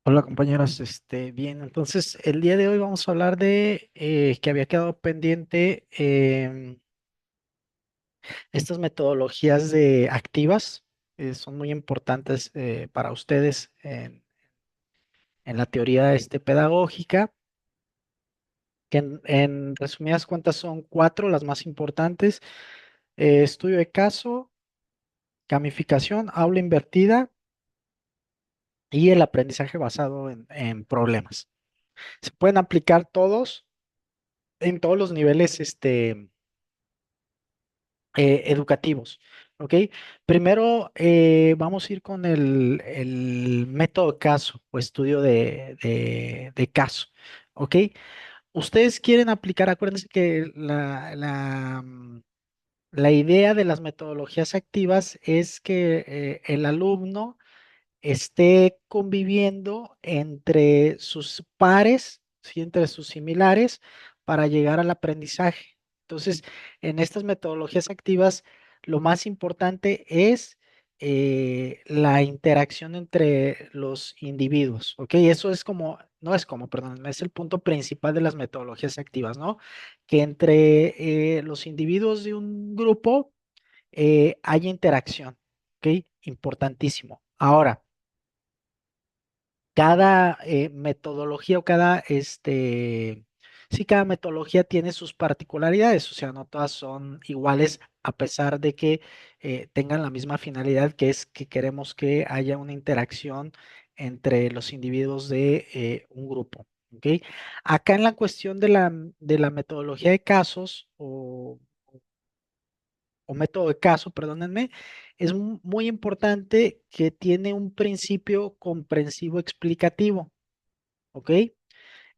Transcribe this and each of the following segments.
Hola compañeros, bien, entonces el día de hoy vamos a hablar de que había quedado pendiente estas metodologías de activas, son muy importantes para ustedes en la teoría pedagógica, que en resumidas cuentas son cuatro las más importantes: estudio de caso, gamificación, aula invertida y el aprendizaje basado en problemas. Se pueden aplicar todos en todos los niveles educativos. ¿Ok? Primero vamos a ir con el método caso o estudio de caso. ¿Ok? Ustedes quieren aplicar, acuérdense que la idea de las metodologías activas es que el alumno esté conviviendo entre sus pares, ¿sí? Entre sus similares para llegar al aprendizaje. Entonces, en estas metodologías activas, lo más importante es la interacción entre los individuos, ¿ok? Eso es como, no es como, perdón, es el punto principal de las metodologías activas, ¿no? Que entre los individuos de un grupo haya interacción, ¿ok? Importantísimo. Ahora, cada metodología o sí, cada metodología tiene sus particularidades, o sea, no todas son iguales a pesar de que tengan la misma finalidad, que es que queremos que haya una interacción entre los individuos de un grupo. ¿Ok? Acá en la cuestión de la metodología de casos o método de caso, perdónenme, es muy importante que tiene un principio comprensivo explicativo. ¿Ok?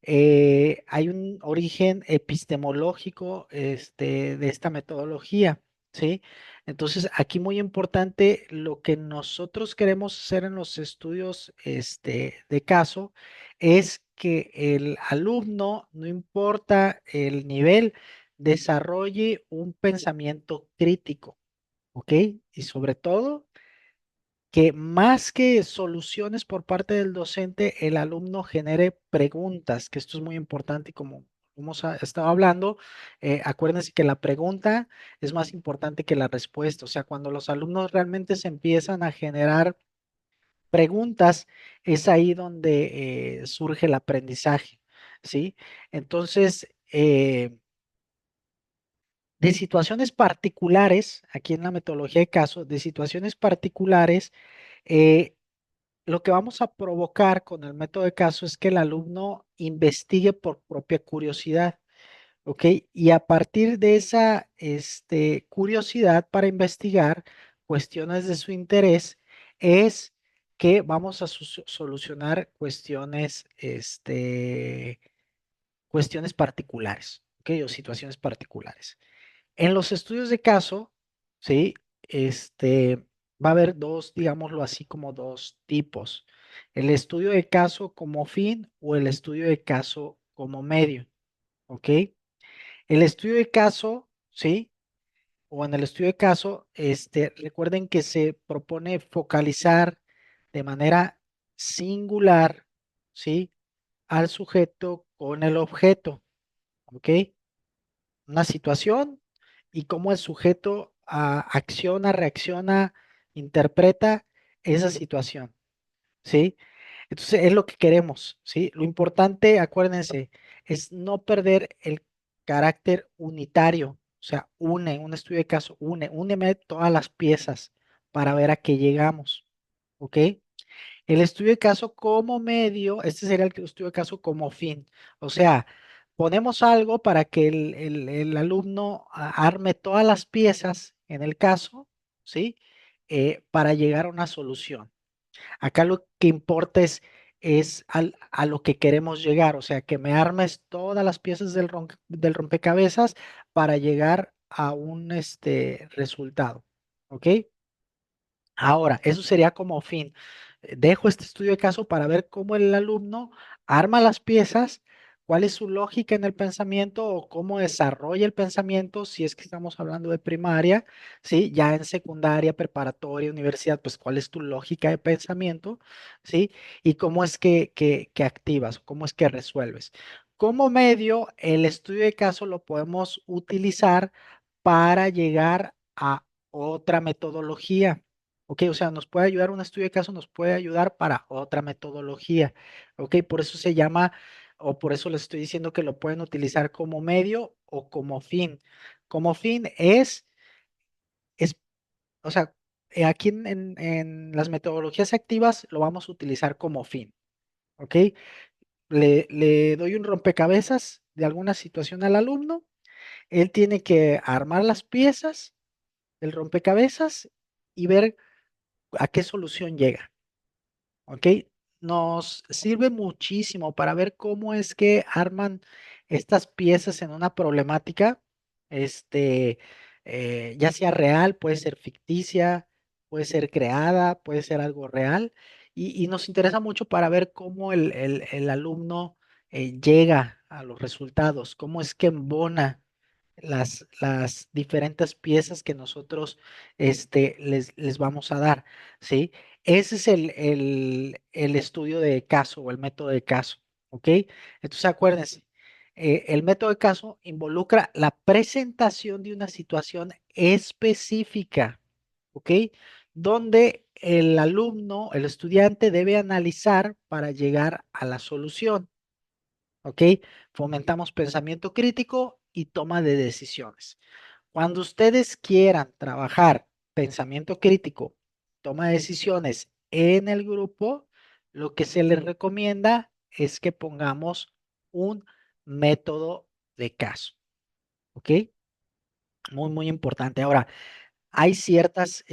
Hay un origen epistemológico de esta metodología, ¿sí? Entonces, aquí muy importante lo que nosotros queremos hacer en los estudios de caso es que el alumno, no importa el nivel, desarrolle un pensamiento crítico, ¿ok? Y sobre todo que más que soluciones por parte del docente, el alumno genere preguntas, que esto es muy importante y como hemos estado hablando, acuérdense que la pregunta es más importante que la respuesta. O sea, cuando los alumnos realmente se empiezan a generar preguntas, es ahí donde surge el aprendizaje, ¿sí? Entonces, de situaciones particulares, aquí en la metodología de caso, de situaciones particulares, eh, lo que vamos a provocar con el método de caso es que el alumno investigue por propia curiosidad, ¿ok? Y a partir de esa curiosidad para investigar cuestiones de su interés, es que vamos a solucionar cuestiones particulares, ¿ok? O situaciones particulares. En los estudios de caso, ¿sí? Va a haber dos, digámoslo así, como dos tipos. El estudio de caso como fin o el estudio de caso como medio, ¿ok? El estudio de caso, ¿sí? O en el estudio de caso, recuerden que se propone focalizar de manera singular, ¿sí? Al sujeto con el objeto, ¿ok? Una situación y cómo el sujeto acciona, reacciona, interpreta esa situación, ¿sí? Entonces es lo que queremos, ¿sí? Lo importante, acuérdense, es no perder el carácter unitario, o sea, un estudio de caso, úneme todas las piezas para ver a qué llegamos, ¿ok? El estudio de caso como medio, este sería el estudio de caso como fin. O sea, ponemos algo para que el alumno arme todas las piezas en el caso, ¿sí? Para llegar a una solución. Acá lo que importa es a lo que queremos llegar, o sea, que me armes todas las piezas del rompecabezas para llegar a un resultado. ¿Ok? Ahora, eso sería como fin. Dejo este estudio de caso para ver cómo el alumno arma las piezas cuál es su lógica en el pensamiento o cómo desarrolla el pensamiento, si es que estamos hablando de primaria, ¿sí? Ya en secundaria, preparatoria, universidad, pues cuál es tu lógica de pensamiento, ¿sí? Y cómo es que activas, cómo es que resuelves. Como medio, el estudio de caso lo podemos utilizar para llegar a otra metodología. ¿Ok? O sea, nos puede ayudar un estudio de caso, nos puede ayudar para otra metodología. ¿Ok? Por eso se llama, o por eso les estoy diciendo que lo pueden utilizar como medio o como fin. Como fin es o sea, aquí en las metodologías activas lo vamos a utilizar como fin. ¿Ok? Le doy un rompecabezas de alguna situación al alumno. Él tiene que armar las piezas del rompecabezas y ver a qué solución llega. ¿Ok? Nos sirve muchísimo para ver cómo es que arman estas piezas en una problemática, este, ya sea real, puede ser ficticia, puede ser creada, puede ser algo real, y nos interesa mucho para ver cómo el alumno llega a los resultados, cómo es que embona las diferentes piezas que nosotros les vamos a dar, ¿sí? Ese es el estudio de caso o el método de caso, ¿ok? Entonces acuérdense, el método de caso involucra la presentación de una situación específica, ¿ok? Donde el alumno, el estudiante debe analizar para llegar a la solución, ¿ok? Fomentamos pensamiento crítico y toma de decisiones. Cuando ustedes quieran trabajar pensamiento crítico, toma de decisiones en el grupo, lo que se les recomienda es que pongamos un método de caso, ¿ok? Muy, muy importante. Ahora, hay ciertas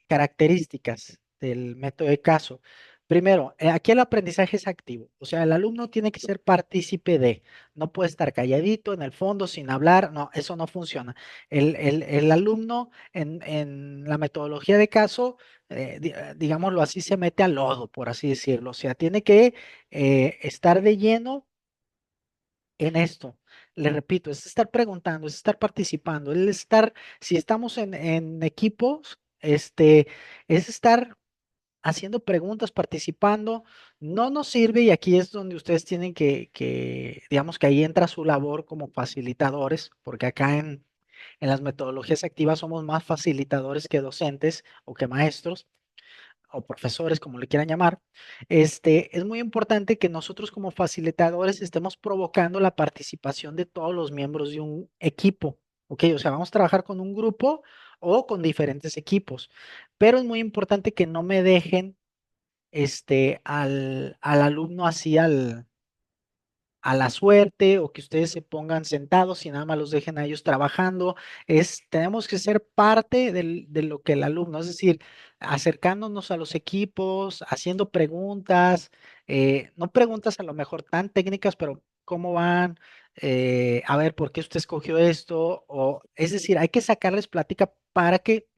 características del método de caso. Primero, aquí el aprendizaje es activo, o sea, el alumno tiene que ser partícipe de, no puede estar calladito en el fondo sin hablar, no, eso no funciona. El alumno en la metodología de caso, digámoslo así, se mete al lodo, por así decirlo, o sea, tiene que estar de lleno en esto. Le repito, es estar preguntando, es estar participando, es estar, si estamos en equipos, es estar haciendo preguntas, participando. No nos sirve, y aquí es donde ustedes tienen digamos que ahí entra su labor como facilitadores, porque acá en las metodologías activas somos más facilitadores que docentes o que maestros o profesores, como le quieran llamar, es muy importante que nosotros como facilitadores estemos provocando la participación de todos los miembros de un equipo, ¿ok? O sea, vamos a trabajar con un grupo o con diferentes equipos, pero es muy importante que no me dejen al alumno así a la suerte o que ustedes se pongan sentados y nada más los dejen a ellos trabajando. Tenemos que ser parte de lo que el alumno, es decir, acercándonos a los equipos, haciendo preguntas, no preguntas a lo mejor tan técnicas, pero ¿cómo van? A ver, ¿por qué usted escogió esto? O, es decir, hay que sacarles plática para que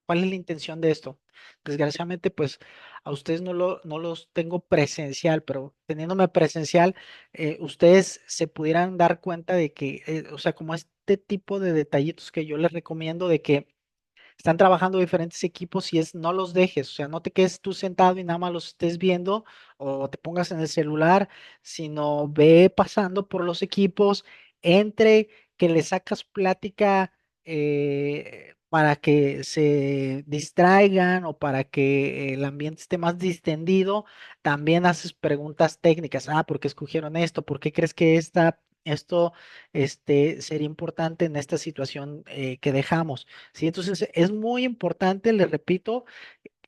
¿cuál es la intención de esto? Desgraciadamente, pues a ustedes no los tengo presencial, pero teniéndome presencial, ustedes se pudieran dar cuenta de que, o sea, como este tipo de detallitos que yo les recomiendo de que están trabajando diferentes equipos y es no los dejes, o sea, no te quedes tú sentado y nada más los estés viendo o te pongas en el celular, sino ve pasando por los equipos, entre que le sacas plática para que se distraigan o para que el ambiente esté más distendido, también haces preguntas técnicas, ¿por qué escogieron esto? ¿Por qué crees que esto sería importante en esta situación que dejamos? ¿Sí? Entonces es muy importante, les repito,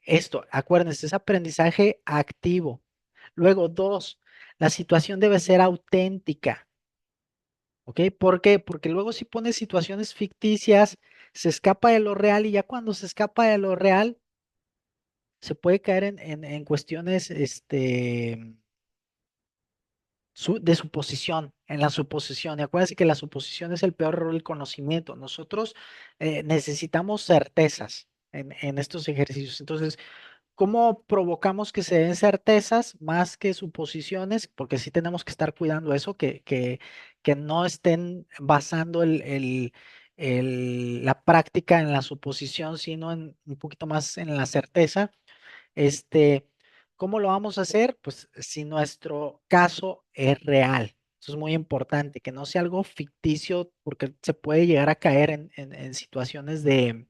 esto, acuérdense, es aprendizaje activo. Luego, dos, la situación debe ser auténtica, ¿ok? ¿Por qué? Porque luego si pones situaciones ficticias, se escapa de lo real y ya cuando se escapa de lo real, se puede caer en cuestiones, de suposición, en la suposición. Y acuérdense que la suposición es el peor error del conocimiento. Nosotros necesitamos certezas en estos ejercicios. Entonces, ¿cómo provocamos que se den certezas más que suposiciones? Porque sí tenemos que estar cuidando eso, que no estén basando la práctica en la suposición, sino en un poquito más en la certeza. Este, ¿Cómo lo vamos a hacer? Pues si nuestro caso es real. Eso es muy importante, que no sea algo ficticio, porque se puede llegar a caer en situaciones de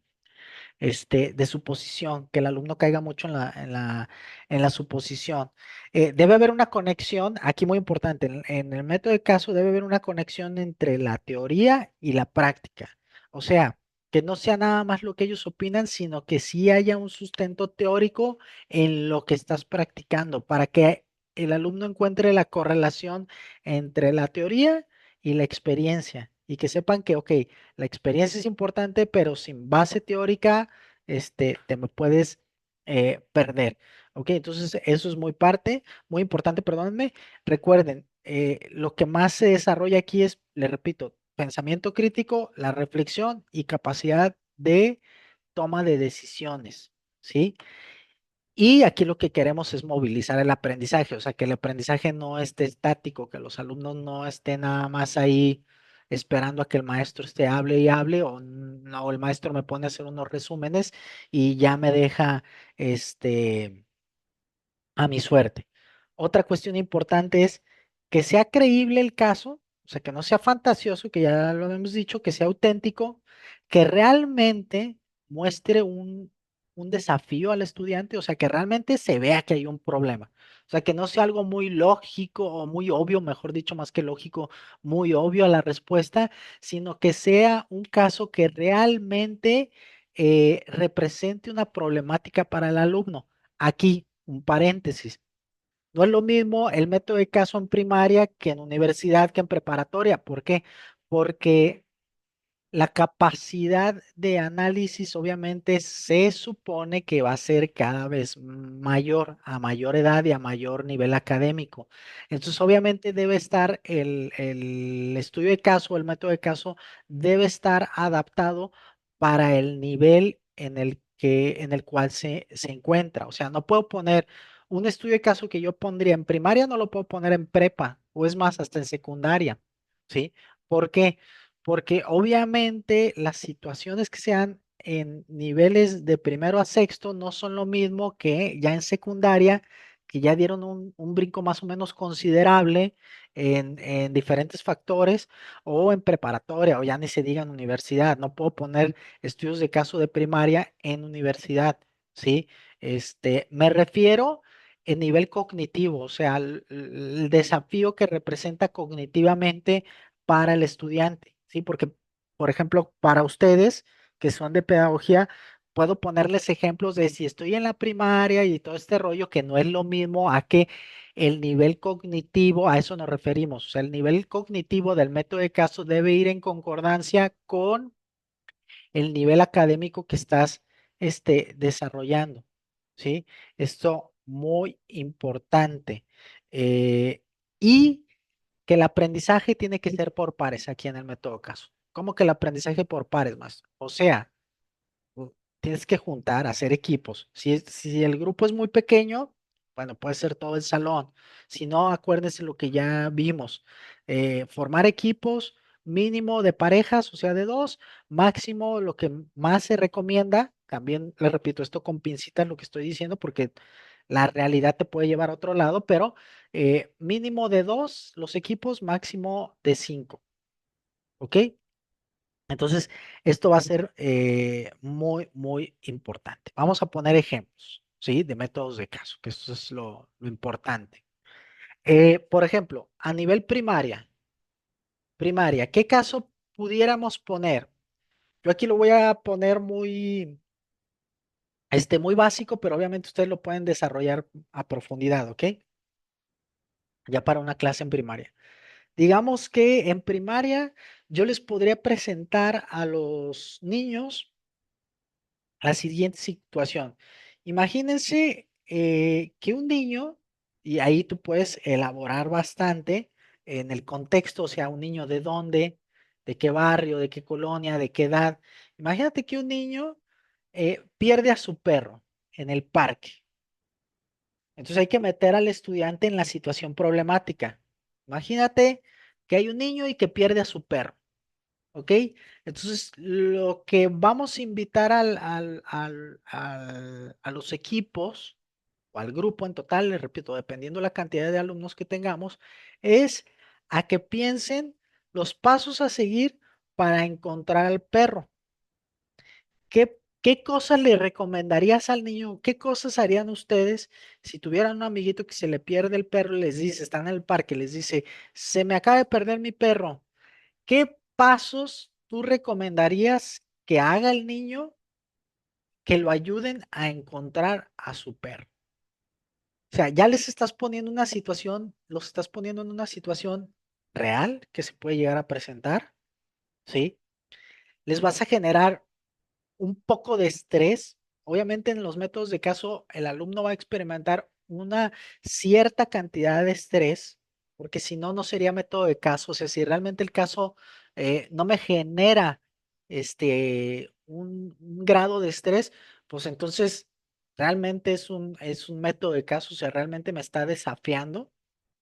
suposición, que el alumno caiga mucho en la suposición. Debe haber una conexión, aquí muy importante, en el método de caso debe haber una conexión entre la teoría y la práctica. O sea, que no sea nada más lo que ellos opinan, sino que sí haya un sustento teórico en lo que estás practicando, para que el alumno encuentre la correlación entre la teoría y la experiencia, y que sepan que, ok, la experiencia es importante, pero sin base teórica, te me puedes perder. Ok, entonces eso es muy importante, perdónenme. Recuerden, lo que más se desarrolla aquí es, le repito, pensamiento crítico, la reflexión y capacidad de toma de decisiones, ¿sí? Y aquí lo que queremos es movilizar el aprendizaje, o sea, que el aprendizaje no esté estático, que los alumnos no estén nada más ahí esperando a que el maestro hable y hable, o no, el maestro me pone a hacer unos resúmenes y ya me deja a mi suerte. Otra cuestión importante es que sea creíble el caso, o sea, que no sea fantasioso, que ya lo hemos dicho, que sea auténtico, que realmente muestre un desafío al estudiante, o sea, que realmente se vea que hay un problema. O sea, que no sea algo muy lógico o muy obvio, mejor dicho, más que lógico, muy obvio a la respuesta, sino que sea un caso que realmente represente una problemática para el alumno. Aquí, un paréntesis. No es lo mismo el método de caso en primaria que en universidad que en preparatoria. ¿Por qué? Porque la capacidad de análisis obviamente se supone que va a ser cada vez mayor, a mayor edad y a mayor nivel académico. Entonces obviamente debe estar el estudio de caso, el método de caso debe estar adaptado para el nivel en el cual se encuentra. O sea, no puedo poner un estudio de caso que yo pondría en primaria, no lo puedo poner en prepa, o es más, hasta en secundaria. ¿Sí? ¿Por qué? Porque obviamente las situaciones que sean en niveles de primero a sexto no son lo mismo que ya en secundaria, que ya dieron un brinco más o menos considerable en diferentes factores, o en preparatoria, o ya ni se diga en universidad. No puedo poner estudios de caso de primaria en universidad, ¿sí? Me refiero en nivel cognitivo, o sea, el desafío que representa cognitivamente para el estudiante, ¿sí? Porque, por ejemplo, para ustedes que son de pedagogía, puedo ponerles ejemplos de si estoy en la primaria y todo este rollo, que no es lo mismo a que el nivel cognitivo, a eso nos referimos, o sea, el nivel cognitivo del método de caso debe ir en concordancia con el nivel académico que estás desarrollando, ¿sí? Esto muy importante. Eh, y que el aprendizaje tiene que ser por pares aquí en el método caso. ¿Cómo que el aprendizaje por pares más? O sea, tienes que juntar, hacer equipos. Si el grupo es muy pequeño, bueno, puede ser todo el salón. Si no, acuérdense lo que ya vimos. Formar equipos mínimo de parejas, o sea, de dos, máximo lo que más se recomienda. También les repito esto con pincitas lo que estoy diciendo, porque la realidad te puede llevar a otro lado, pero mínimo de dos los equipos, máximo de cinco. ¿Ok? Entonces, esto va a ser muy, muy importante. Vamos a poner ejemplos, ¿sí? De métodos de caso, que esto es lo importante. Por ejemplo, a nivel primaria, ¿qué caso pudiéramos poner? Yo aquí lo voy a poner muy básico, pero obviamente ustedes lo pueden desarrollar a profundidad, ¿ok? Ya para una clase en primaria. Digamos que en primaria yo les podría presentar a los niños la siguiente situación. Imagínense que un niño, y ahí tú puedes elaborar bastante en el contexto, o sea, un niño de dónde, de qué barrio, de qué colonia, de qué edad. Imagínate que un niño pierde a su perro en el parque. Entonces hay que meter al estudiante en la situación problemática. Imagínate que hay un niño y que pierde a su perro, ¿ok? Entonces lo que vamos a invitar a los equipos o al grupo en total, les repito, dependiendo la cantidad de alumnos que tengamos, es a que piensen los pasos a seguir para encontrar al perro. ¿Qué cosas le recomendarías al niño? ¿Qué cosas harían ustedes si tuvieran un amiguito que se le pierde el perro y les dice, está en el parque, les dice, se me acaba de perder mi perro? ¿Qué pasos tú recomendarías que haga el niño que lo ayuden a encontrar a su perro? O sea, ya les estás poniendo una situación, los estás poniendo en una situación real que se puede llegar a presentar, ¿sí? Les vas a generar un poco de estrés. Obviamente en los métodos de caso el alumno va a experimentar una cierta cantidad de estrés, porque si no, no sería método de caso. O sea, si realmente el caso no me genera un grado de estrés, pues entonces realmente es un método de caso, o sea, realmente me está desafiando.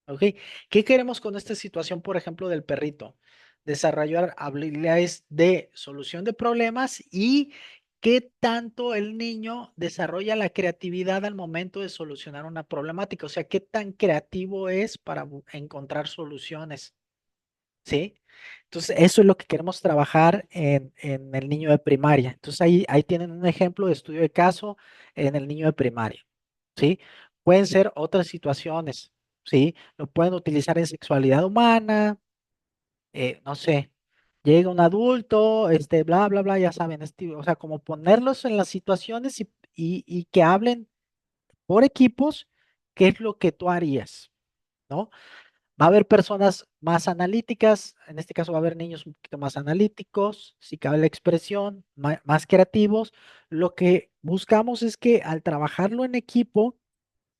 ¿Ok? ¿Qué queremos con esta situación, por ejemplo, del perrito? Desarrollar habilidades de solución de problemas y qué tanto el niño desarrolla la creatividad al momento de solucionar una problemática. O sea, qué tan creativo es para encontrar soluciones. ¿Sí? Entonces, eso es lo que queremos trabajar en el niño de primaria. Entonces, ahí tienen un ejemplo de estudio de caso en el niño de primaria. ¿Sí? Pueden ser otras situaciones, ¿sí? Lo pueden utilizar en sexualidad humana, no sé, llega un adulto, bla, bla, bla, ya saben, o sea, como ponerlos en las situaciones y que hablen por equipos, qué es lo que tú harías, ¿no? Va a haber personas más analíticas, en este caso va a haber niños un poquito más analíticos, si cabe la expresión, más creativos. Lo que buscamos es que al trabajarlo en equipo,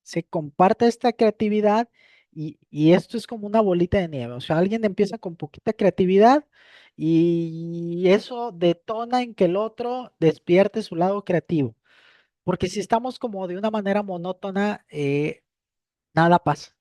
se comparta esta creatividad y esto es como una bolita de nieve. O sea, alguien empieza con poquita creatividad y eso detona en que el otro despierte su lado creativo. Porque si estamos como de una manera monótona, nada pasa.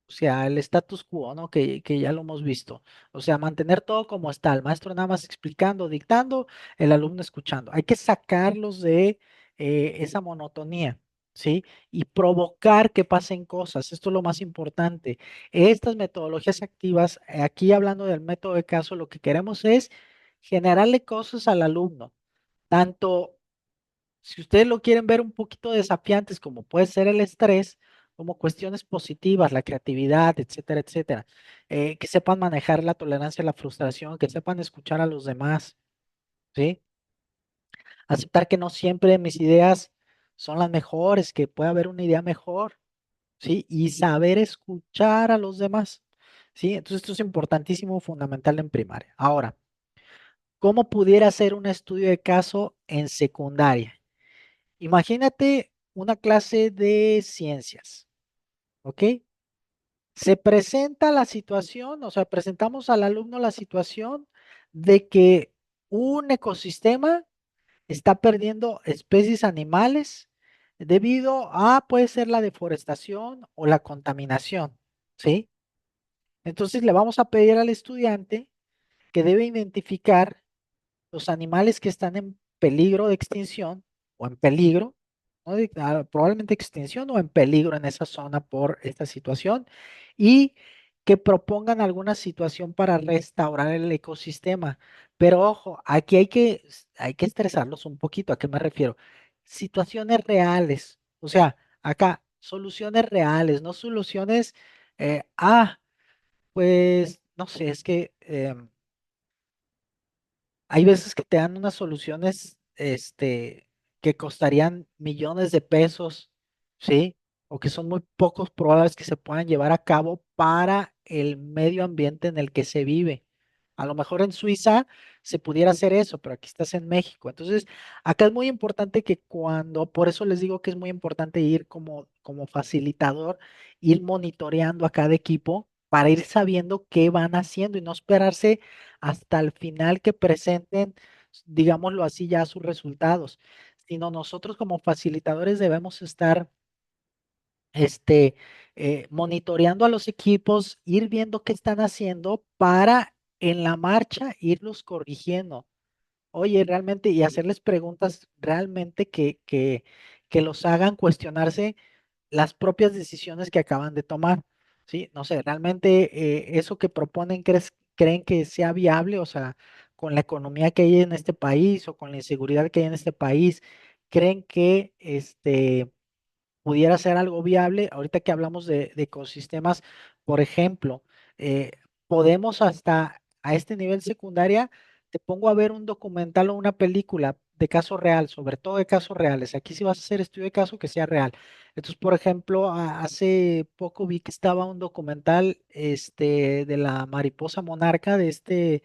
O sea, el status quo, ¿no? Que ya lo hemos visto. O sea, mantener todo como está, el maestro nada más explicando, dictando, el alumno escuchando. Hay que sacarlos de esa monotonía, ¿sí? Y provocar que pasen cosas. Esto es lo más importante. Estas metodologías activas, aquí hablando del método de caso, lo que queremos es generarle cosas al alumno, tanto si ustedes lo quieren ver un poquito desafiantes, como puede ser el estrés, como cuestiones positivas, la creatividad, etcétera, etcétera. Que sepan manejar la tolerancia a la frustración, que sepan escuchar a los demás, ¿sí? Aceptar que no siempre mis ideas son las mejores, que puede haber una idea mejor, ¿sí? Y saber escuchar a los demás, ¿sí? Entonces esto es importantísimo, fundamental en primaria. Ahora, ¿cómo pudiera ser un estudio de caso en secundaria? Imagínate una clase de ciencias, ¿ok? Se presenta la situación, o sea, presentamos al alumno la situación de que un ecosistema está perdiendo especies animales debido a, puede ser la deforestación o la contaminación, ¿sí? Entonces le vamos a pedir al estudiante que debe identificar los animales que están en peligro de extinción o en peligro, ¿no? Probablemente extinción o en peligro en esa zona por esta situación y que propongan alguna situación para restaurar el ecosistema. Pero ojo, aquí hay que estresarlos un poquito. ¿A qué me refiero? Situaciones reales, o sea, acá, soluciones reales, no soluciones, pues, no sé, es que hay veces que te dan unas soluciones, que costarían millones de pesos, ¿sí? O que son muy pocos probables que se puedan llevar a cabo para el medio ambiente en el que se vive. A lo mejor en Suiza se pudiera hacer eso, pero aquí estás en México. Entonces, acá es muy importante que por eso les digo que es muy importante ir como facilitador, ir monitoreando a cada equipo para ir sabiendo qué van haciendo y no esperarse hasta el final que presenten, digámoslo así, ya sus resultados, sino nosotros como facilitadores debemos estar este, monitoreando a los equipos, ir viendo qué están haciendo para en la marcha irlos corrigiendo. Oye, realmente, y hacerles preguntas realmente que los hagan cuestionarse las propias decisiones que acaban de tomar. Sí, no sé, realmente eso que proponen, creen que sea viable? O sea, con la economía que hay en este país o con la inseguridad que hay en este país, ¿creen que pudiera ser algo viable? Ahorita que hablamos de ecosistemas, por ejemplo, podemos hasta a este nivel secundaria, te pongo a ver un documental o una película de caso real, sobre todo de casos reales. Aquí sí vas a hacer estudio de caso que sea real. Entonces, por ejemplo, hace poco vi que estaba un documental de la mariposa monarca, de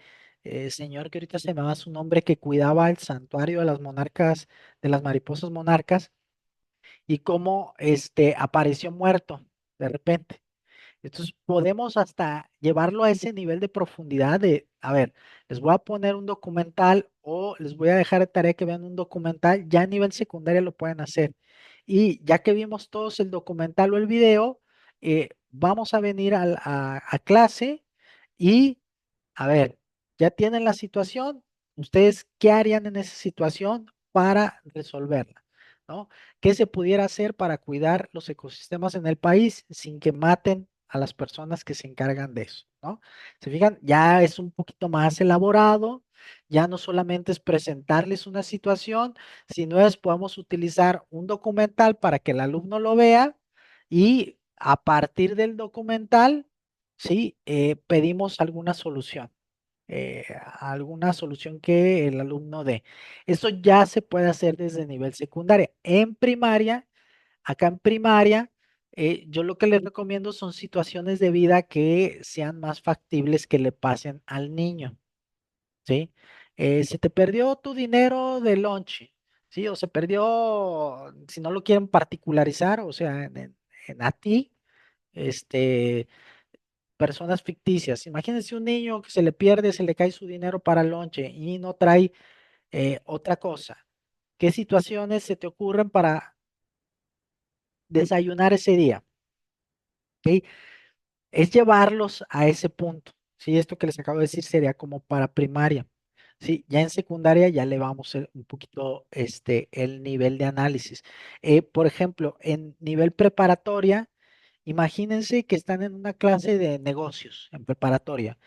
señor que ahorita se me va su nombre, que cuidaba el santuario de las monarcas, de las mariposas monarcas y cómo apareció muerto de repente. Entonces podemos hasta llevarlo a ese nivel de profundidad de, a ver, les voy a poner un documental o les voy a dejar de tarea que vean un documental, ya a nivel secundaria lo pueden hacer. Y ya que vimos todos el documental o el video, vamos a venir a clase y a ver, ya tienen la situación. ¿Ustedes qué harían en esa situación para resolverla? ¿No? ¿Qué se pudiera hacer para cuidar los ecosistemas en el país sin que maten a las personas que se encargan de eso? ¿No? ¿Se fijan? Ya es un poquito más elaborado, ya no solamente es presentarles una situación, sino es podemos utilizar un documental para que el alumno lo vea y a partir del documental, sí, pedimos alguna solución que el alumno dé. Eso ya se puede hacer desde nivel secundaria. En primaria, acá en primaria, yo lo que les recomiendo son situaciones de vida que sean más factibles que le pasen al niño, ¿sí? Se te perdió tu dinero de lonche, ¿sí? O se perdió, si no lo quieren particularizar, o sea, en a ti, este, personas ficticias. Imagínense un niño que se le pierde, se le cae su dinero para el lonche y no trae otra cosa. ¿Qué situaciones se te ocurren para desayunar ese día? ¿Ok? Es llevarlos a ese punto. Sí, esto que les acabo de decir sería como para primaria. Sí, ya en secundaria ya le vamos a un poquito el nivel de análisis. Por ejemplo, en nivel preparatoria, imagínense que están en una clase de negocios en preparatoria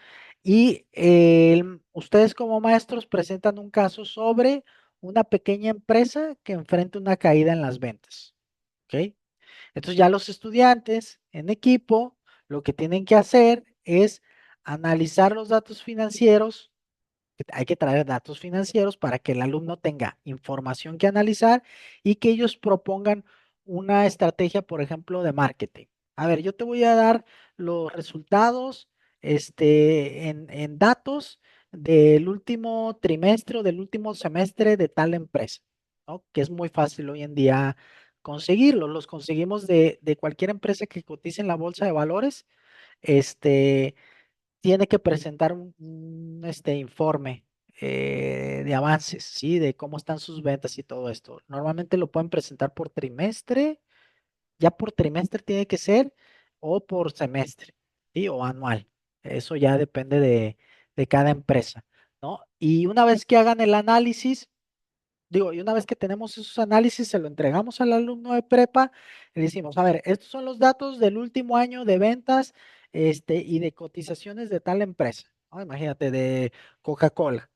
y ustedes como maestros presentan un caso sobre una pequeña empresa que enfrenta una caída en las ventas. ¿Ok? Entonces ya los estudiantes en equipo lo que tienen que hacer es analizar los datos financieros. Hay que traer datos financieros para que el alumno tenga información que analizar y que ellos propongan una estrategia, por ejemplo, de marketing. A ver, yo te voy a dar los resultados en datos del último trimestre o del último semestre de tal empresa, ¿no? Que es muy fácil hoy en día conseguirlos. Los conseguimos de cualquier empresa que cotice en la bolsa de valores. Este, Tiene que presentar un informe de avances, ¿sí? De cómo están sus ventas y todo esto. Normalmente lo pueden presentar por trimestre, ya por trimestre tiene que ser, o por semestre, ¿sí? O anual. Eso ya depende de cada empresa, ¿no? Y una vez que hagan el análisis, digo, y una vez que tenemos esos análisis, se lo entregamos al alumno de prepa y le decimos, a ver, estos son los datos del último año de ventas, y de cotizaciones de tal empresa, ¿no? Imagínate, de Coca-Cola.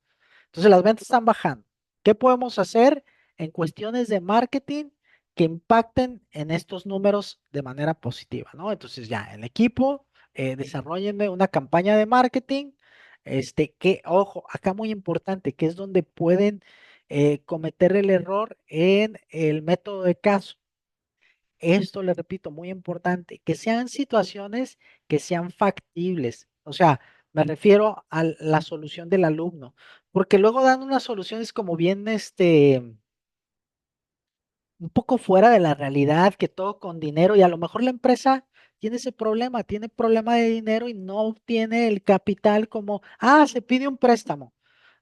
Entonces las ventas están bajando. ¿Qué podemos hacer en cuestiones de marketing que impacten en estos números de manera positiva, ¿no? Entonces ya, el equipo, desarrollenme una campaña de marketing, que, ojo, acá muy importante, que es donde pueden cometer el error en el método de caso. Esto, le repito, muy importante, que sean situaciones que sean factibles. O sea, me refiero a la solución del alumno, porque luego dan unas soluciones como bien, un poco fuera de la realidad, que todo con dinero y a lo mejor la empresa tiene ese problema, tiene problema de dinero y no tiene el capital como, se pide un préstamo.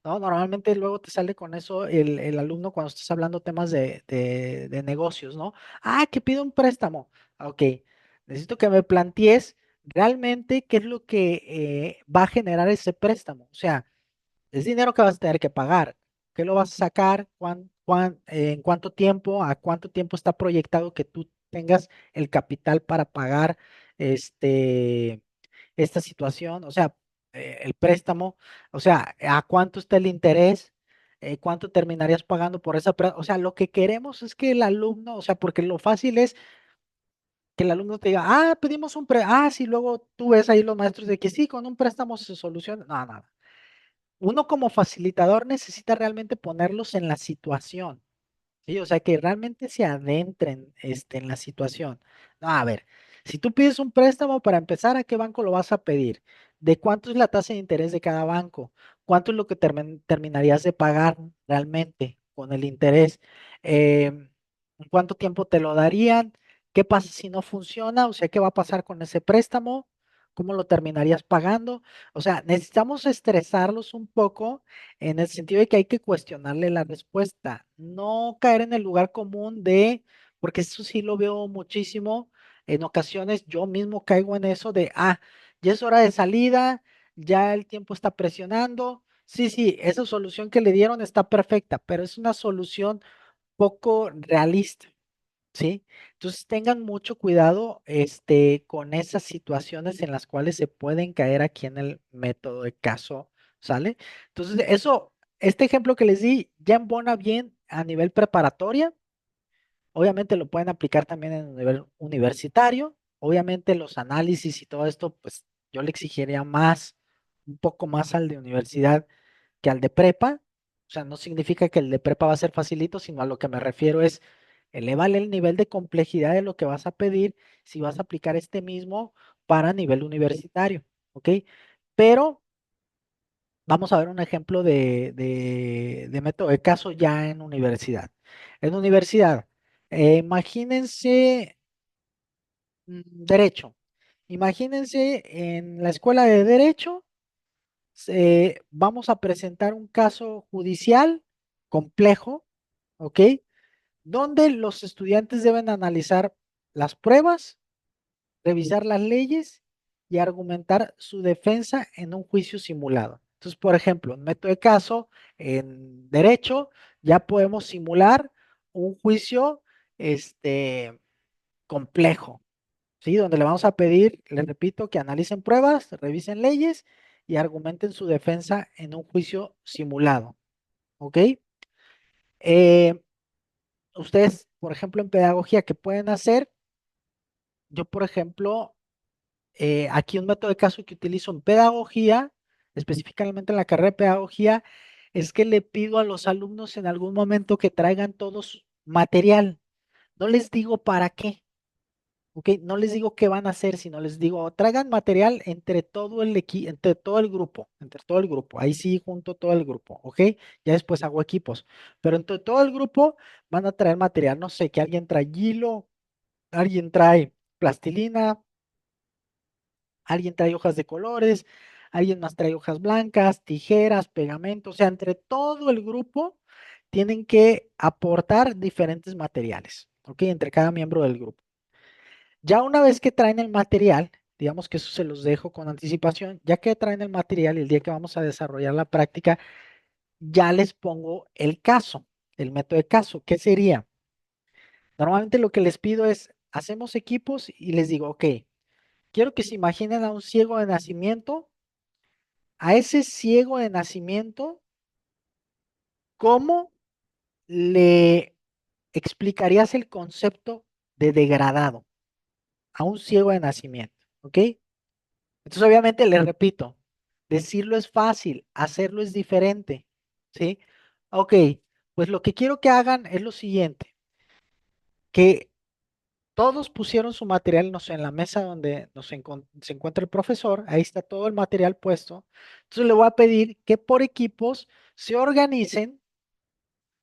¿no? Normalmente luego te sale con eso el alumno cuando estás hablando temas de negocios, ¿no? Ah, que pido un préstamo. Ok, necesito que me plantees realmente qué es lo que va a generar ese préstamo. O sea, es dinero que vas a tener que pagar. ¿Qué lo vas a sacar? En cuánto tiempo? ¿A cuánto tiempo está proyectado que tú tengas el capital para pagar este, esta situación? O sea, el préstamo, o sea, ¿a cuánto está el interés? ¿Cuánto terminarías pagando por esa? O sea, lo que queremos es que el alumno, o sea, porque lo fácil es que el alumno te diga, ah, pedimos un préstamo, ah, sí, luego tú ves ahí los maestros de que sí, con un préstamo se soluciona. No, nada. Uno como facilitador necesita realmente ponerlos en la situación. Sí, o sea, que realmente se adentren en la situación. No, a ver, si tú pides un préstamo para empezar, ¿a qué banco lo vas a pedir? ¿De cuánto es la tasa de interés de cada banco? ¿Cuánto es lo que terminarías de pagar realmente con el interés? ¿En cuánto tiempo te lo darían? ¿Qué pasa si no funciona? O sea, ¿qué va a pasar con ese préstamo? ¿Cómo lo terminarías pagando? O sea, necesitamos estresarlos un poco en el sentido de que hay que cuestionarle la respuesta, no caer en el lugar común de, porque eso sí lo veo muchísimo, en ocasiones yo mismo caigo en eso de, ah, ya es hora de salida, ya el tiempo está presionando, sí, sí, esa solución que le dieron está perfecta, pero es una solución poco realista. ¿Sí? Entonces tengan mucho cuidado con esas situaciones en las cuales se pueden caer aquí en el método de caso, ¿sale? Entonces, eso, este ejemplo que les di ya embona bien a nivel preparatoria. Obviamente lo pueden aplicar también en nivel universitario. Obviamente los análisis y todo esto, pues yo le exigiría más, un poco más al de universidad que al de prepa. O sea, no significa que el de prepa va a ser facilito, sino a lo que me refiero es elevarle el nivel de complejidad de lo que vas a pedir si vas a aplicar este mismo para nivel universitario, ¿ok? Pero vamos a ver un ejemplo de método de caso ya en universidad. En universidad, imagínense derecho. Imagínense en la escuela de derecho, vamos a presentar un caso judicial complejo, ¿ok? Donde los estudiantes deben analizar las pruebas, revisar las leyes y argumentar su defensa en un juicio simulado. Entonces, por ejemplo, en método de caso, en derecho, ya podemos simular un juicio complejo, ¿sí? Donde le vamos a pedir, les repito, que analicen pruebas, revisen leyes y argumenten su defensa en un juicio simulado, ¿ok? Eh, ustedes, por ejemplo, en pedagogía, ¿qué pueden hacer? Yo, por ejemplo, aquí un método de caso que utilizo en pedagogía, específicamente en la carrera de pedagogía, es que le pido a los alumnos en algún momento que traigan todos material. No les digo para qué, ¿ok? No les digo qué van a hacer, sino les digo, traigan material entre todo el grupo, entre todo el grupo. Ahí sí junto todo el grupo, ¿ok? Ya después hago equipos. Pero entre todo el grupo van a traer material, no sé, que alguien trae hilo, alguien trae plastilina, alguien trae hojas de colores, alguien más trae hojas blancas, tijeras, pegamento, o sea, entre todo el grupo tienen que aportar diferentes materiales, ¿ok? Entre cada miembro del grupo. Ya una vez que traen el material, digamos que eso se los dejo con anticipación, ya que traen el material y el día que vamos a desarrollar la práctica, ya les pongo el caso, el método de caso. ¿Qué sería? Normalmente lo que les pido es, hacemos equipos y les digo, ok, quiero que se imaginen a un ciego de nacimiento. A ese ciego de nacimiento, ¿cómo le explicarías el concepto de degradado a un ciego de nacimiento? ¿Ok? Entonces, obviamente, les repito, decirlo es fácil, hacerlo es diferente. ¿Sí? Ok, pues lo que quiero que hagan es lo siguiente, que todos pusieron su material, no sé, en la mesa donde se encuentra el profesor, ahí está todo el material puesto. Entonces le voy a pedir que por equipos se organicen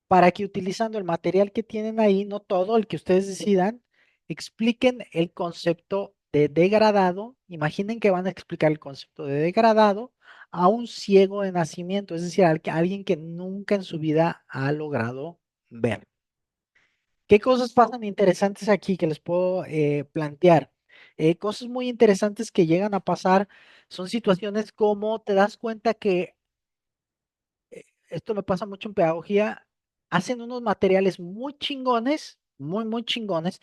para que utilizando el material que tienen ahí, no todo, el que ustedes decidan, expliquen el concepto de degradado. Imaginen que van a explicar el concepto de degradado a un ciego de nacimiento, es decir, alguien que nunca en su vida ha logrado ver. ¿Qué cosas pasan interesantes aquí que les puedo plantear? Cosas muy interesantes que llegan a pasar son situaciones como te das cuenta que esto me pasa mucho en pedagogía, hacen unos materiales muy chingones, muy chingones,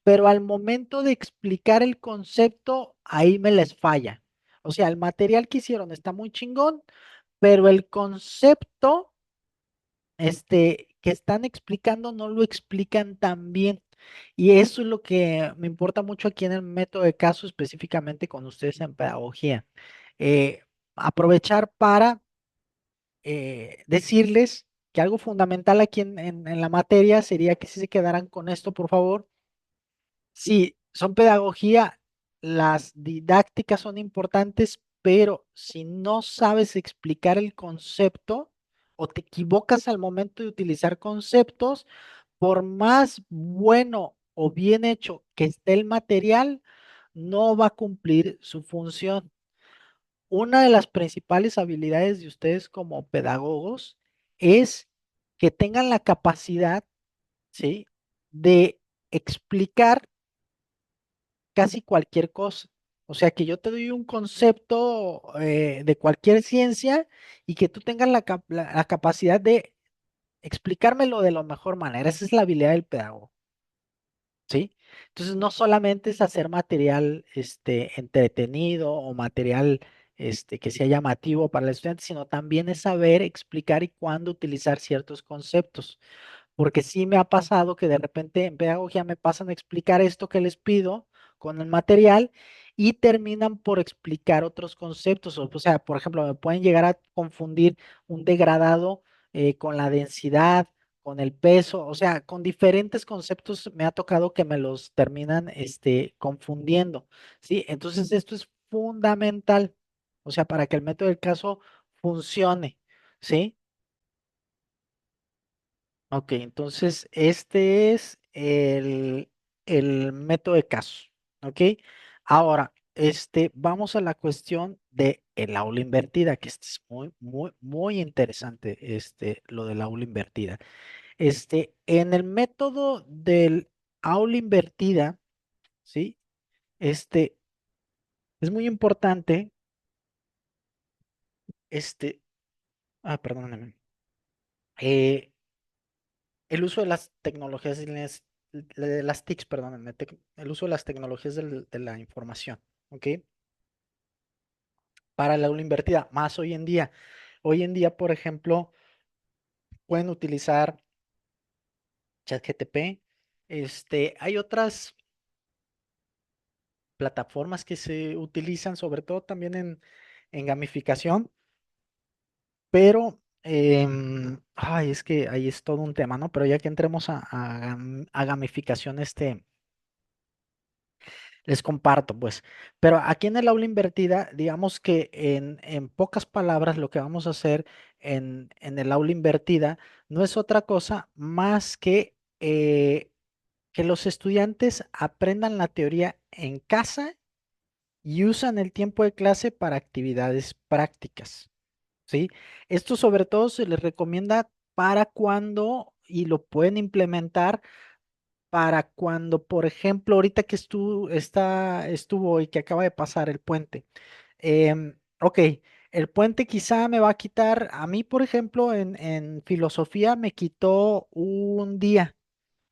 pero al momento de explicar el concepto, ahí me les falla. O sea, el material que hicieron está muy chingón, pero el concepto que están explicando no lo explican tan bien. Y eso es lo que me importa mucho aquí en el método de caso, específicamente con ustedes en pedagogía. Eh, Aprovechar para decirles que algo fundamental aquí en la materia sería que si se quedaran con esto, por favor. Sí, son pedagogía, las didácticas son importantes, pero si no sabes explicar el concepto o te equivocas al momento de utilizar conceptos, por más bueno o bien hecho que esté el material, no va a cumplir su función. Una de las principales habilidades de ustedes como pedagogos es que tengan la capacidad, ¿sí?, de explicar casi cualquier cosa. O sea, que yo te doy un concepto de cualquier ciencia y que tú tengas la capacidad de explicármelo de la mejor manera. Esa es la habilidad del pedagogo, ¿sí? Entonces, no solamente es hacer material entretenido o material que sea llamativo para el estudiante, sino también es saber explicar y cuándo utilizar ciertos conceptos. Porque sí me ha pasado que de repente en pedagogía me pasan a explicar esto que les pido con el material y terminan por explicar otros conceptos. O sea, por ejemplo, me pueden llegar a confundir un degradado con la densidad, con el peso, o sea, con diferentes conceptos me ha tocado que me los terminan confundiendo, ¿sí? Entonces esto es fundamental, o sea, para que el método del caso funcione, ¿sí? Ok, entonces este es el método de caso, ¿ok? Ahora, vamos a la cuestión de el aula invertida, que este es muy interesante, lo del aula invertida. En el método del aula invertida, ¿sí? Este, es muy importante, este, perdóname, eh, el uso de las tecnologías, de las TICs, perdónenme, el uso de las tecnologías de la información, ¿ok? Para la aula invertida, más hoy en día. Hoy en día, por ejemplo, pueden utilizar ChatGPT. Hay otras plataformas que se utilizan, sobre todo también en gamificación, pero ay, es que ahí es todo un tema, ¿no? Pero ya que entremos a gamificación, les comparto, pues. Pero aquí en el aula invertida, digamos que en pocas palabras, lo que vamos a hacer en el aula invertida no es otra cosa más que los estudiantes aprendan la teoría en casa y usan el tiempo de clase para actividades prácticas, ¿sí? Esto sobre todo se les recomienda para cuando, y lo pueden implementar para cuando, por ejemplo, ahorita que estuvo y que acaba de pasar el puente. Ok, el puente quizá me va a quitar, a mí, por ejemplo, en filosofía me quitó un día.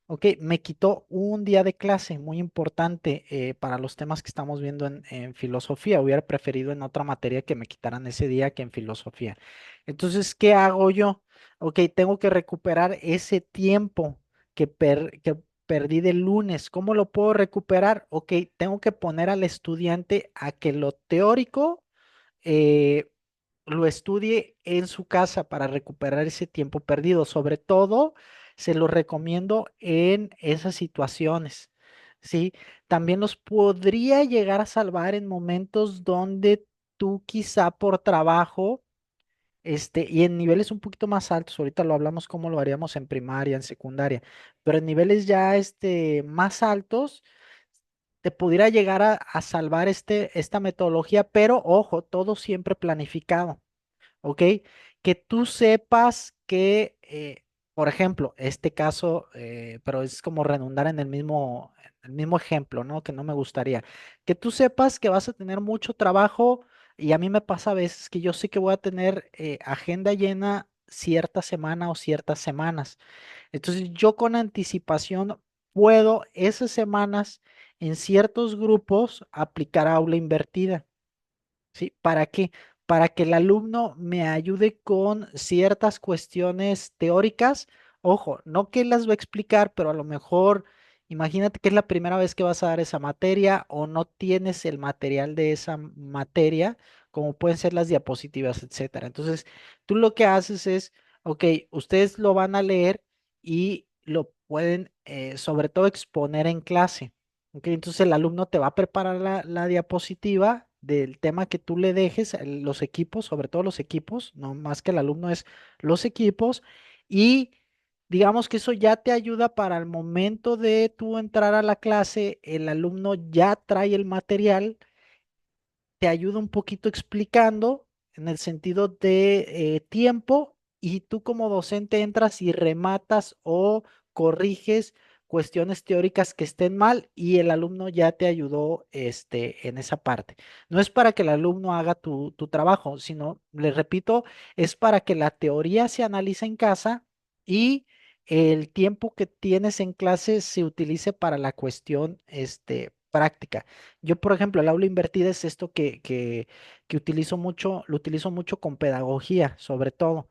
Ok, me quitó un día de clase, muy importante para los temas que estamos viendo en filosofía. Hubiera preferido en otra materia que me quitaran ese día que en filosofía. Entonces, ¿qué hago yo? Ok, tengo que recuperar ese tiempo que perdí del lunes. ¿Cómo lo puedo recuperar? Ok, tengo que poner al estudiante a que lo teórico eh, lo estudie en su casa para recuperar ese tiempo perdido. Sobre todo, se lo recomiendo en esas situaciones, ¿sí? También los podría llegar a salvar en momentos donde tú quizá por trabajo, y en niveles un poquito más altos, ahorita lo hablamos cómo lo haríamos en primaria, en secundaria, pero en niveles ya, más altos te pudiera llegar a salvar esta metodología, pero ojo, todo siempre planificado. ¿Ok? Que tú sepas que, por ejemplo, este caso, pero es como redundar en el mismo ejemplo, ¿no? Que no me gustaría. Que tú sepas que vas a tener mucho trabajo y a mí me pasa a veces que yo sé que voy a tener agenda llena cierta semana o ciertas semanas. Entonces yo con anticipación puedo esas semanas en ciertos grupos aplicar aula invertida. ¿Sí? ¿Para qué? Para que el alumno me ayude con ciertas cuestiones teóricas. Ojo, no que las va a explicar, pero a lo mejor imagínate que es la primera vez que vas a dar esa materia o no tienes el material de esa materia, como pueden ser las diapositivas, etcétera. Entonces, tú lo que haces es, ok, ustedes lo van a leer y lo pueden sobre todo exponer en clase. Ok, entonces el alumno te va a preparar la diapositiva del tema que tú le dejes, los equipos, sobre todo los equipos, no más que el alumno es los equipos, y digamos que eso ya te ayuda para el momento de tú entrar a la clase, el alumno ya trae el material, te ayuda un poquito explicando en el sentido de tiempo y tú como docente entras y rematas o corriges cuestiones teóricas que estén mal y el alumno ya te ayudó en esa parte. No es para que el alumno haga tu trabajo, sino, les repito, es para que la teoría se analice en casa y el tiempo que tienes en clase se utilice para la cuestión práctica. Yo, por ejemplo, el aula invertida es esto que utilizo mucho, lo utilizo mucho con pedagogía, sobre todo.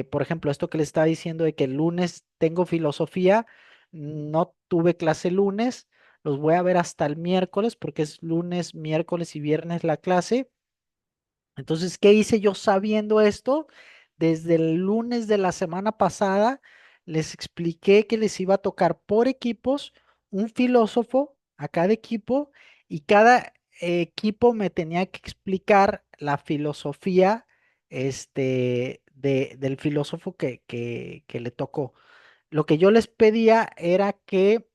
Por ejemplo, esto que le estaba diciendo de que el lunes tengo filosofía, no tuve clase el lunes, los voy a ver hasta el miércoles, porque es lunes, miércoles y viernes la clase. Entonces, ¿qué hice yo sabiendo esto? Desde el lunes de la semana pasada les expliqué que les iba a tocar por equipos un filósofo a cada equipo y cada equipo me tenía que explicar la filosofía del filósofo que le tocó. Lo que yo les pedía era que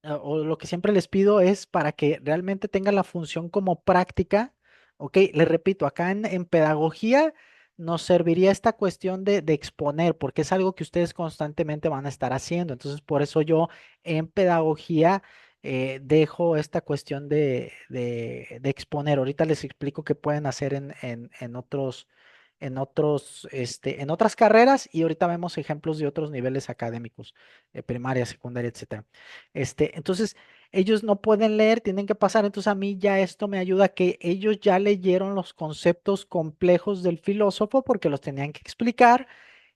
o lo que siempre les pido es para que realmente tenga la función como práctica, ¿ok? Les repito, acá en pedagogía nos serviría esta cuestión de exponer, porque es algo que ustedes constantemente van a estar haciendo. Entonces, por eso yo en pedagogía dejo esta cuestión de exponer. Ahorita les explico qué pueden hacer en otras carreras y ahorita vemos ejemplos de otros niveles académicos, primaria, secundaria, etcétera. Entonces, ellos no pueden leer, tienen que pasar. Entonces, a mí ya esto me ayuda a que ellos ya leyeron los conceptos complejos del filósofo porque los tenían que explicar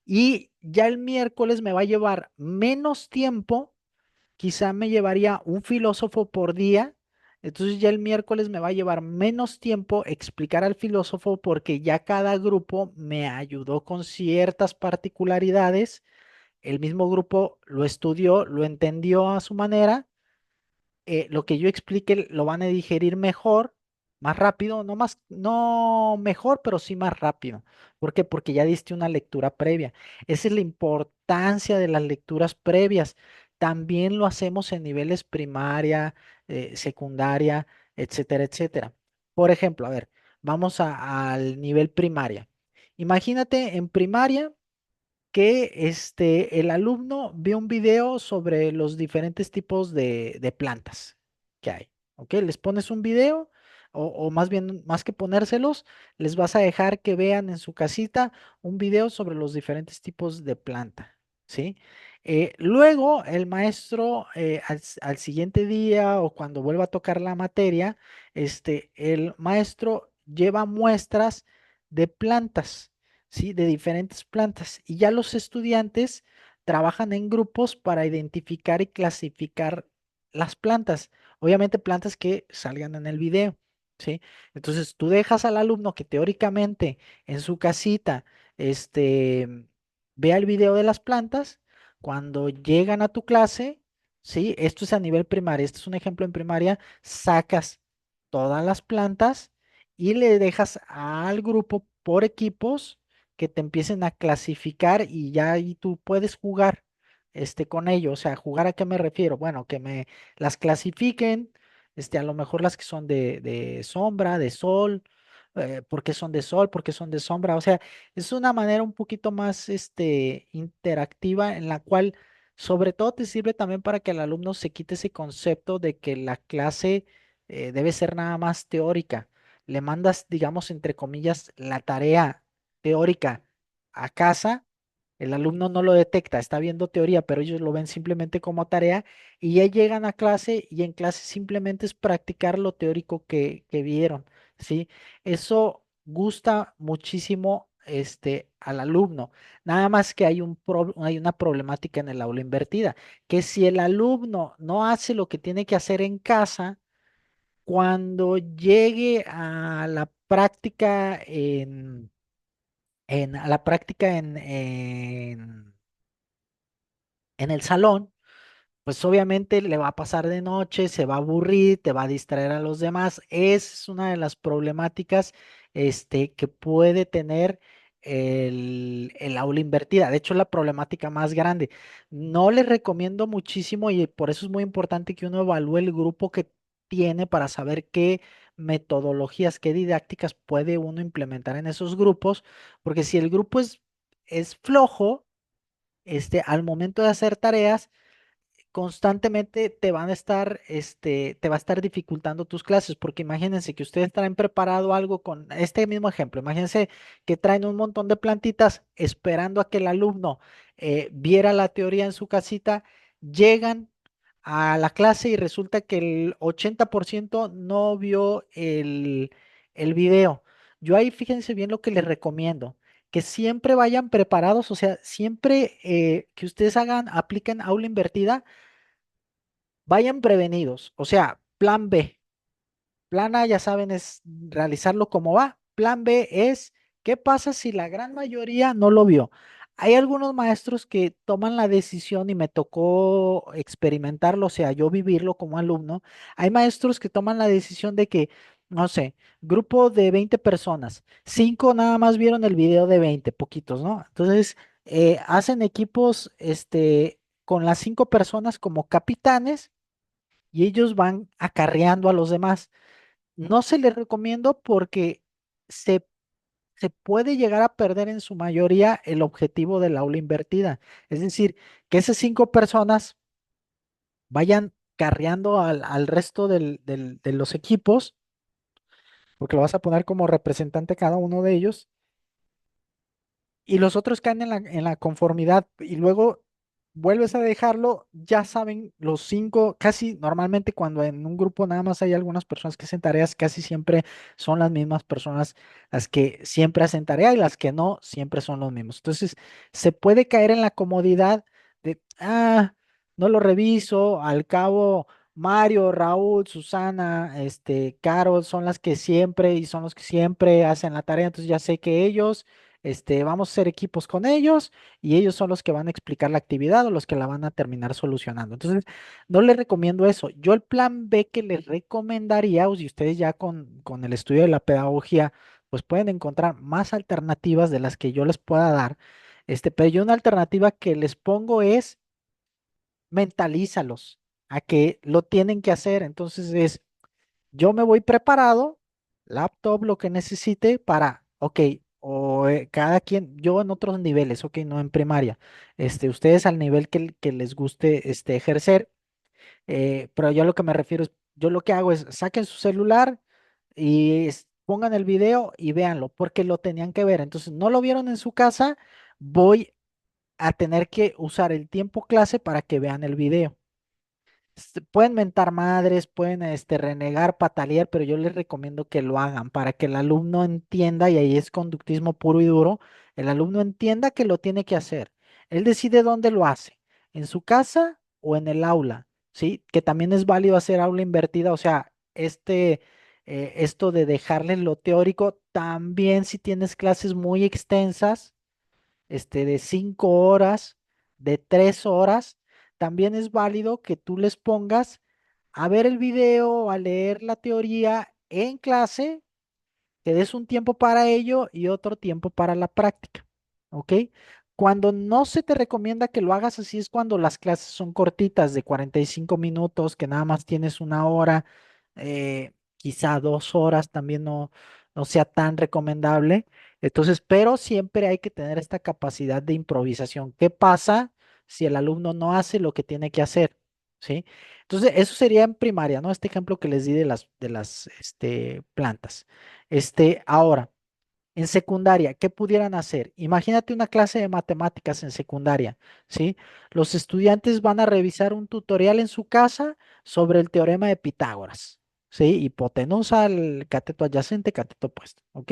y ya el miércoles me va a llevar menos tiempo, quizá me llevaría un filósofo por día. Entonces ya el miércoles me va a llevar menos tiempo explicar al filósofo porque ya cada grupo me ayudó con ciertas particularidades. El mismo grupo lo estudió, lo entendió a su manera, lo que yo explique lo van a digerir mejor, más rápido, no más, no mejor, pero sí más rápido. ¿Por qué? Porque ya diste una lectura previa. Esa es la importancia de las lecturas previas. También lo hacemos en niveles primaria, secundaria, etcétera, etcétera. Por ejemplo, a ver, vamos al nivel primaria. Imagínate en primaria que el alumno ve un video sobre los diferentes tipos de plantas que hay. ¿Ok? Les pones un video o más bien, más que ponérselos, les vas a dejar que vean en su casita un video sobre los diferentes tipos de planta. ¿Sí? Luego el maestro al siguiente día o cuando vuelva a tocar la materia, el maestro lleva muestras de plantas. ¿Sí? De diferentes plantas. Y ya los estudiantes trabajan en grupos para identificar y clasificar las plantas. Obviamente plantas que salgan en el video, ¿sí? Entonces tú dejas al alumno que teóricamente en su casita, vea el video de las plantas. Cuando llegan a tu clase, ¿sí? Esto es a nivel primaria, este es un ejemplo en primaria, sacas todas las plantas y le dejas al grupo por equipos que te empiecen a clasificar y ya ahí tú puedes jugar. con ello. O sea, jugar a qué me refiero. Bueno, que me las clasifiquen, a lo mejor las que son de sombra, de sol, por qué son de sol, por qué son de sombra. O sea, es una manera un poquito más, interactiva en la cual, sobre todo, te sirve también para que el alumno se quite ese concepto de que la clase debe ser nada más teórica. Le mandas, digamos, entre comillas, la tarea teórica a casa, el alumno no lo detecta, está viendo teoría, pero ellos lo ven simplemente como tarea y ya llegan a clase y en clase simplemente es practicar lo teórico que vieron, ¿sí? Eso gusta muchísimo, al alumno. Nada más que hay una problemática en el aula invertida, que si el alumno no hace lo que tiene que hacer en casa, cuando llegue a la práctica a la práctica en el salón, pues obviamente le va a pasar de noche, se va a aburrir, te va a distraer a los demás. Esa es una de las problemáticas, que puede tener el aula invertida. De hecho, es la problemática más grande. No les recomiendo muchísimo y por eso es muy importante que uno evalúe el grupo que tiene para saber qué metodologías, qué didácticas puede uno implementar en esos grupos, porque si el grupo es flojo, al momento de hacer tareas, constantemente te va a estar dificultando tus clases, porque imagínense que ustedes traen preparado algo con este mismo ejemplo. Imagínense que traen un montón de plantitas esperando a que el alumno viera la teoría en su casita, llegan a la clase y resulta que el 80% no vio el video. Yo ahí fíjense bien lo que les recomiendo, que siempre vayan preparados, o sea, siempre que ustedes apliquen aula invertida, vayan prevenidos. O sea, plan B. Plan A, ya saben, es realizarlo como va. Plan B es, ¿qué pasa si la gran mayoría no lo vio? Hay algunos maestros que toman la decisión y me tocó experimentarlo, o sea, yo vivirlo como alumno. Hay maestros que toman la decisión de que, no sé, grupo de 20 personas, 5 nada más vieron el video de 20, poquitos, ¿no? Entonces, hacen equipos, con las 5 personas como capitanes y ellos van acarreando a los demás. No se les recomiendo porque se, se puede llegar a perder en su mayoría el objetivo del aula invertida. Es decir, que esas 5 personas vayan carreando al resto de los equipos, porque lo vas a poner como representante cada uno de ellos, y los otros caen en la conformidad y luego vuelves a dejarlo, ya saben los 5, casi normalmente cuando en un grupo nada más hay algunas personas que hacen tareas, casi siempre son las mismas personas las que siempre hacen tarea y las que no, siempre son los mismos. Entonces, se puede caer en la comodidad de, no lo reviso, al cabo. Mario, Raúl, Susana, Carol son las que siempre y son los que siempre hacen la tarea, entonces ya sé que ellos, vamos a hacer equipos con ellos y ellos son los que van a explicar la actividad o los que la van a terminar solucionando. Entonces, no les recomiendo eso. Yo el plan B que les recomendaría, o si ustedes ya con el estudio de la pedagogía, pues pueden encontrar más alternativas de las que yo les pueda dar. Pero yo una alternativa que les pongo es mentalízalos a que lo tienen que hacer. Entonces yo me voy preparado, laptop, lo que necesite para, ok, o cada quien, yo en otros niveles, ok, no en primaria, ustedes al nivel que les guste ejercer, pero yo a lo que me refiero es, yo lo que hago es saquen su celular y pongan el video y véanlo, porque lo tenían que ver. Entonces, no lo vieron en su casa, voy a tener que usar el tiempo clase para que vean el video. Pueden mentar madres, pueden renegar, patalear, pero yo les recomiendo que lo hagan para que el alumno entienda, y ahí es conductismo puro y duro, el alumno entienda que lo tiene que hacer. Él decide dónde lo hace, en su casa o en el aula, ¿sí? Que también es válido hacer aula invertida, o sea, esto de dejarle lo teórico, también si tienes clases muy extensas, de 5 horas, de 3 horas, también es válido que tú les pongas a ver el video, a leer la teoría en clase, que des un tiempo para ello y otro tiempo para la práctica, ¿ok? Cuando no se te recomienda que lo hagas así es cuando las clases son cortitas, de 45 minutos, que nada más tienes una hora, quizá 2 horas, también no sea tan recomendable. Entonces, pero siempre hay que tener esta capacidad de improvisación. ¿Qué pasa si el alumno no hace lo que tiene que hacer? ¿Sí? Entonces, eso sería en primaria, ¿no? Este ejemplo que les di de las plantas. Ahora. En secundaria, ¿qué pudieran hacer? Imagínate una clase de matemáticas en secundaria, ¿sí? Los estudiantes van a revisar un tutorial en su casa sobre el teorema de Pitágoras, ¿sí? Hipotenusa, el cateto adyacente, cateto opuesto, ¿ok?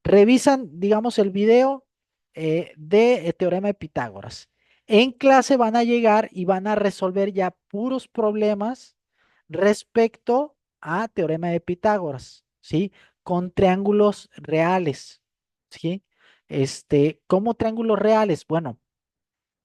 Revisan, digamos, el video de teorema de Pitágoras. En clase van a llegar y van a resolver ya puros problemas respecto a teorema de Pitágoras, ¿sí? Con triángulos reales, ¿sí? ¿Cómo triángulos reales? Bueno,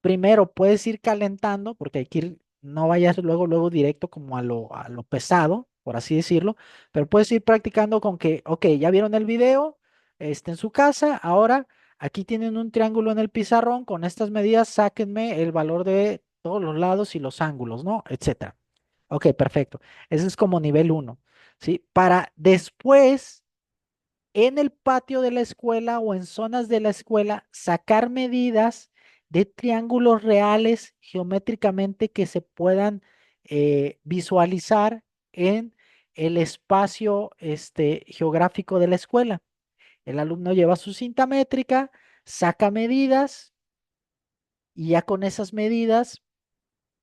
primero puedes ir calentando, porque hay que ir, no vayas luego directo como a lo pesado, por así decirlo, pero puedes ir practicando con que, ok, ya vieron el video, en su casa, ahora aquí tienen un triángulo en el pizarrón, con estas medidas sáquenme el valor de todos los lados y los ángulos, ¿no? Etcétera. Ok, perfecto. Ese es como nivel uno, ¿sí? Para después en el patio de la escuela o en zonas de la escuela, sacar medidas de triángulos reales geométricamente que se puedan visualizar en el espacio geográfico de la escuela. El alumno lleva su cinta métrica, saca medidas y ya con esas medidas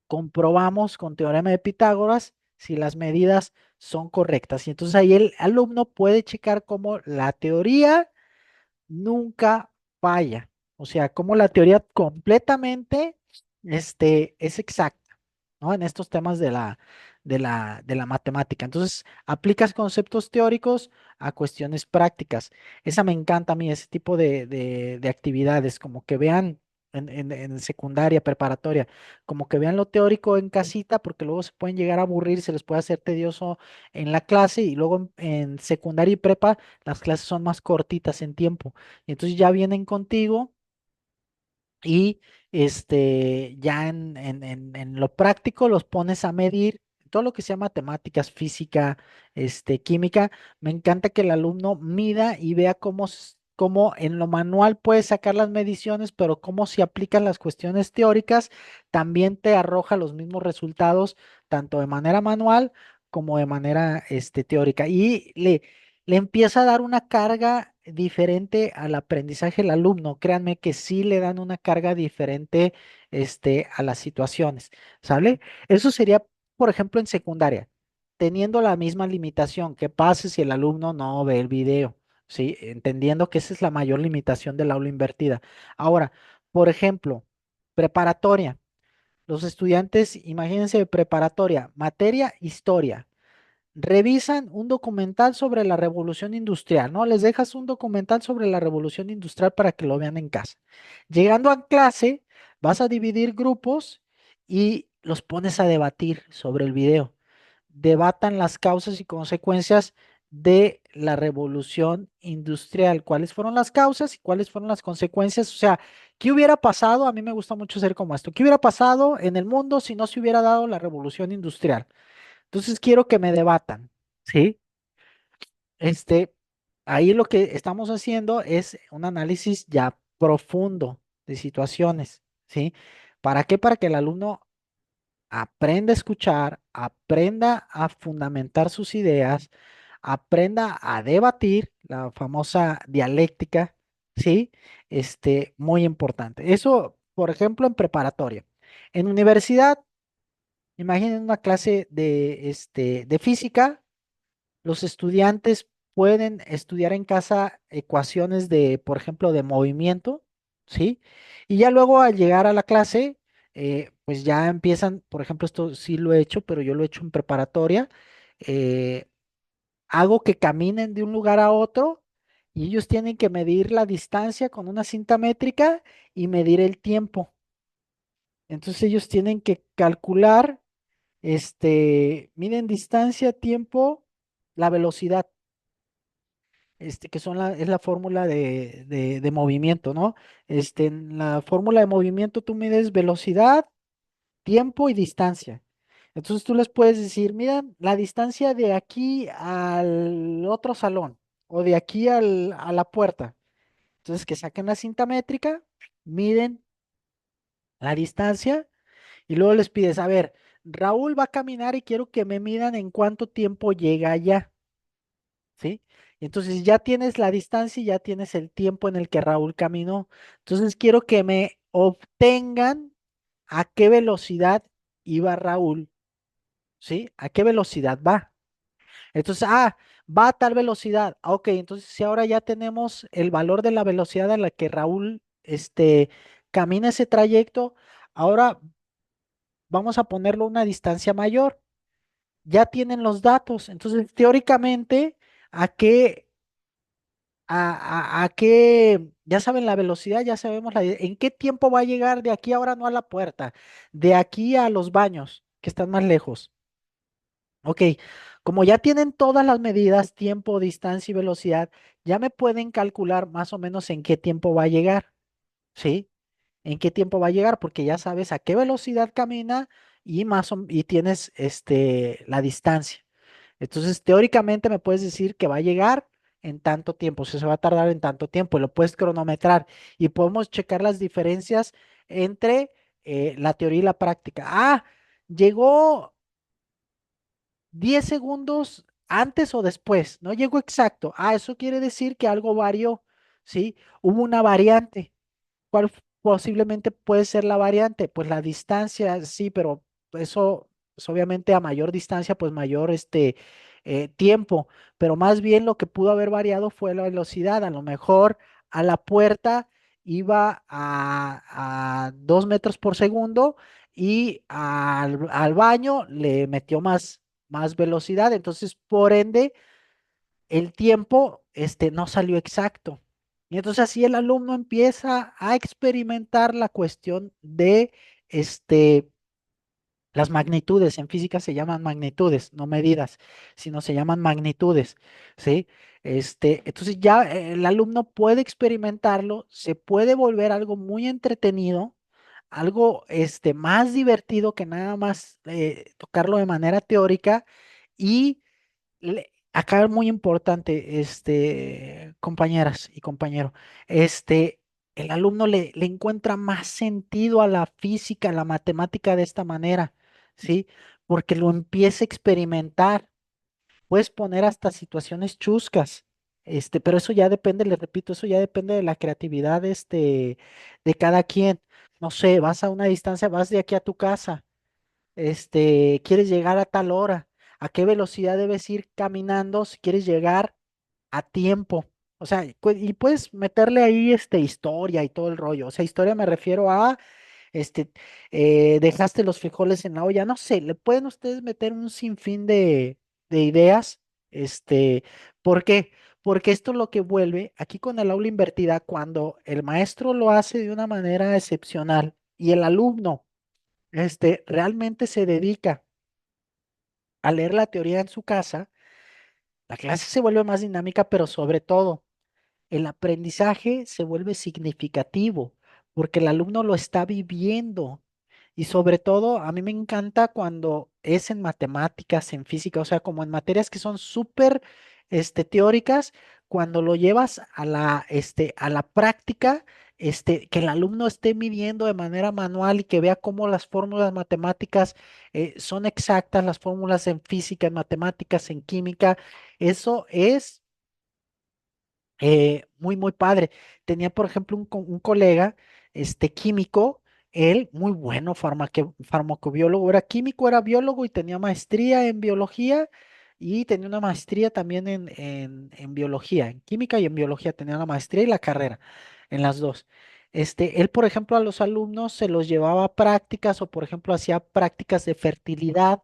comprobamos con teorema de Pitágoras si las medidas son correctas. Y entonces ahí el alumno puede checar cómo la teoría nunca falla. O sea, como la teoría completamente es exacta, ¿no? En estos temas de la matemática. Entonces, aplicas conceptos teóricos a cuestiones prácticas. Esa me encanta a mí, ese tipo de actividades, como que vean en secundaria, preparatoria, como que vean lo teórico en casita, porque luego se pueden llegar a aburrir, se les puede hacer tedioso en la clase y luego en secundaria y prepa las clases son más cortitas en tiempo. Y entonces ya vienen contigo y ya en lo práctico los pones a medir todo lo que sea matemáticas, física, química. Me encanta que el alumno mida y vea cómo en lo manual puedes sacar las mediciones, pero cómo si aplicas las cuestiones teóricas, también te arroja los mismos resultados, tanto de manera manual como de manera teórica. Y le empieza a dar una carga diferente al aprendizaje del alumno. Créanme que sí le dan una carga diferente, a las situaciones, ¿sale? Eso sería, por ejemplo, en secundaria, teniendo la misma limitación. ¿Qué pasa si el alumno no ve el video? ¿Sí? Entendiendo que esa es la mayor limitación del aula invertida. Ahora, por ejemplo, preparatoria. Los estudiantes, imagínense, de preparatoria, materia, historia. Revisan un documental sobre la revolución industrial, ¿no? Les dejas un documental sobre la revolución industrial para que lo vean en casa. Llegando a clase, vas a dividir grupos y los pones a debatir sobre el video. Debatan las causas y consecuencias de la revolución industrial. ¿Cuáles fueron las causas y cuáles fueron las consecuencias? O sea, ¿qué hubiera pasado? A mí me gusta mucho ser como esto. ¿Qué hubiera pasado en el mundo si no se hubiera dado la revolución industrial? Entonces quiero que me debatan, ¿sí? Este, ahí lo que estamos haciendo es un análisis ya profundo de situaciones, ¿sí? ¿Para qué? Para que el alumno aprenda a escuchar, aprenda a fundamentar sus ideas, aprenda a debatir, la famosa dialéctica, ¿sí? Muy importante. Eso, por ejemplo, en preparatoria. En universidad, imaginen una clase de física. Los estudiantes pueden estudiar en casa ecuaciones de, por ejemplo, de movimiento, ¿sí? Y ya luego al llegar a la clase, pues ya empiezan, por ejemplo, esto sí lo he hecho, pero yo lo he hecho en preparatoria. eh, Hago que caminen de un lugar a otro y ellos tienen que medir la distancia con una cinta métrica y medir el tiempo. Entonces ellos tienen que calcular, miden distancia, tiempo, la velocidad. que es la fórmula de movimiento, ¿no? En la fórmula de movimiento tú mides velocidad, tiempo y distancia. Entonces tú les puedes decir, mira, la distancia de aquí al otro salón o de aquí a la puerta. Entonces que saquen la cinta métrica, miden la distancia y luego les pides, a ver, Raúl va a caminar y quiero que me midan en cuánto tiempo llega allá, ¿sí? Y entonces ya tienes la distancia y ya tienes el tiempo en el que Raúl caminó. Entonces quiero que me obtengan a qué velocidad iba Raúl, ¿sí? ¿A qué velocidad va? Entonces, va a tal velocidad. Ok, entonces si ahora ya tenemos el valor de la velocidad a la que Raúl, camina ese trayecto, ahora vamos a ponerlo a una distancia mayor. Ya tienen los datos. Entonces, teóricamente, ¿a qué, a qué, ya saben la velocidad, ya sabemos en qué tiempo va a llegar de aquí ahora no a la puerta, de aquí a los baños que están más lejos? Ok, como ya tienen todas las medidas, tiempo, distancia y velocidad, ya me pueden calcular más o menos en qué tiempo va a llegar, ¿sí? En qué tiempo va a llegar, porque ya sabes a qué velocidad camina y y tienes la distancia. Entonces, teóricamente me puedes decir que va a llegar en tanto tiempo, o sea, se va a tardar en tanto tiempo, y lo puedes cronometrar y podemos checar las diferencias entre la teoría y la práctica. Llegó 10 segundos antes o después, no llegó exacto. Eso quiere decir que algo varió, ¿sí? Hubo una variante. ¿Cuál posiblemente puede ser la variante? Pues la distancia, sí, pero eso, pues obviamente a mayor distancia, pues mayor tiempo. Pero más bien lo que pudo haber variado fue la velocidad. A lo mejor a la puerta iba a 2 metros por segundo y al baño le metió más velocidad. Entonces, por ende, el tiempo no salió exacto. Y entonces así el alumno empieza a experimentar la cuestión de las magnitudes. En física se llaman magnitudes, no medidas, sino se llaman magnitudes, ¿sí? Entonces ya el alumno puede experimentarlo, se puede volver algo muy entretenido, algo más divertido que nada más tocarlo de manera teórica y acá es muy importante, compañeras y compañero, el alumno le encuentra más sentido a la física, a la matemática de esta manera, ¿sí? Porque lo empieza a experimentar. Puedes poner hasta situaciones chuscas, pero eso ya depende, le repito, eso ya depende de la creatividad, de cada quien. No sé, vas a una distancia, vas de aquí a tu casa, quieres llegar a tal hora, a qué velocidad debes ir caminando si quieres llegar a tiempo. O sea, y puedes meterle ahí historia y todo el rollo. O sea, historia me refiero a este dejaste los frijoles en la olla. No sé, le pueden ustedes meter un sinfín de ideas. Este, ¿Por qué? Porque esto es lo que vuelve aquí con el aula invertida, cuando el maestro lo hace de una manera excepcional y el alumno realmente se dedica a leer la teoría en su casa, la clase se vuelve más dinámica, pero sobre todo el aprendizaje se vuelve significativo porque el alumno lo está viviendo. Y sobre todo, a mí me encanta cuando es en matemáticas, en física, o sea, como en materias que son súper teóricas, cuando lo llevas a la práctica, que el alumno esté midiendo de manera manual y que vea cómo las fórmulas matemáticas son exactas, las fórmulas en física, en matemáticas, en química, eso es muy padre. Tenía, por ejemplo, un colega, químico, él muy bueno, farmacobiólogo, era químico, era biólogo y tenía maestría en biología y tenía una maestría también en biología, en química y en biología, tenía la maestría y la carrera en las dos. Él, por ejemplo, a los alumnos se los llevaba a prácticas o, por ejemplo, hacía prácticas de fertilidad.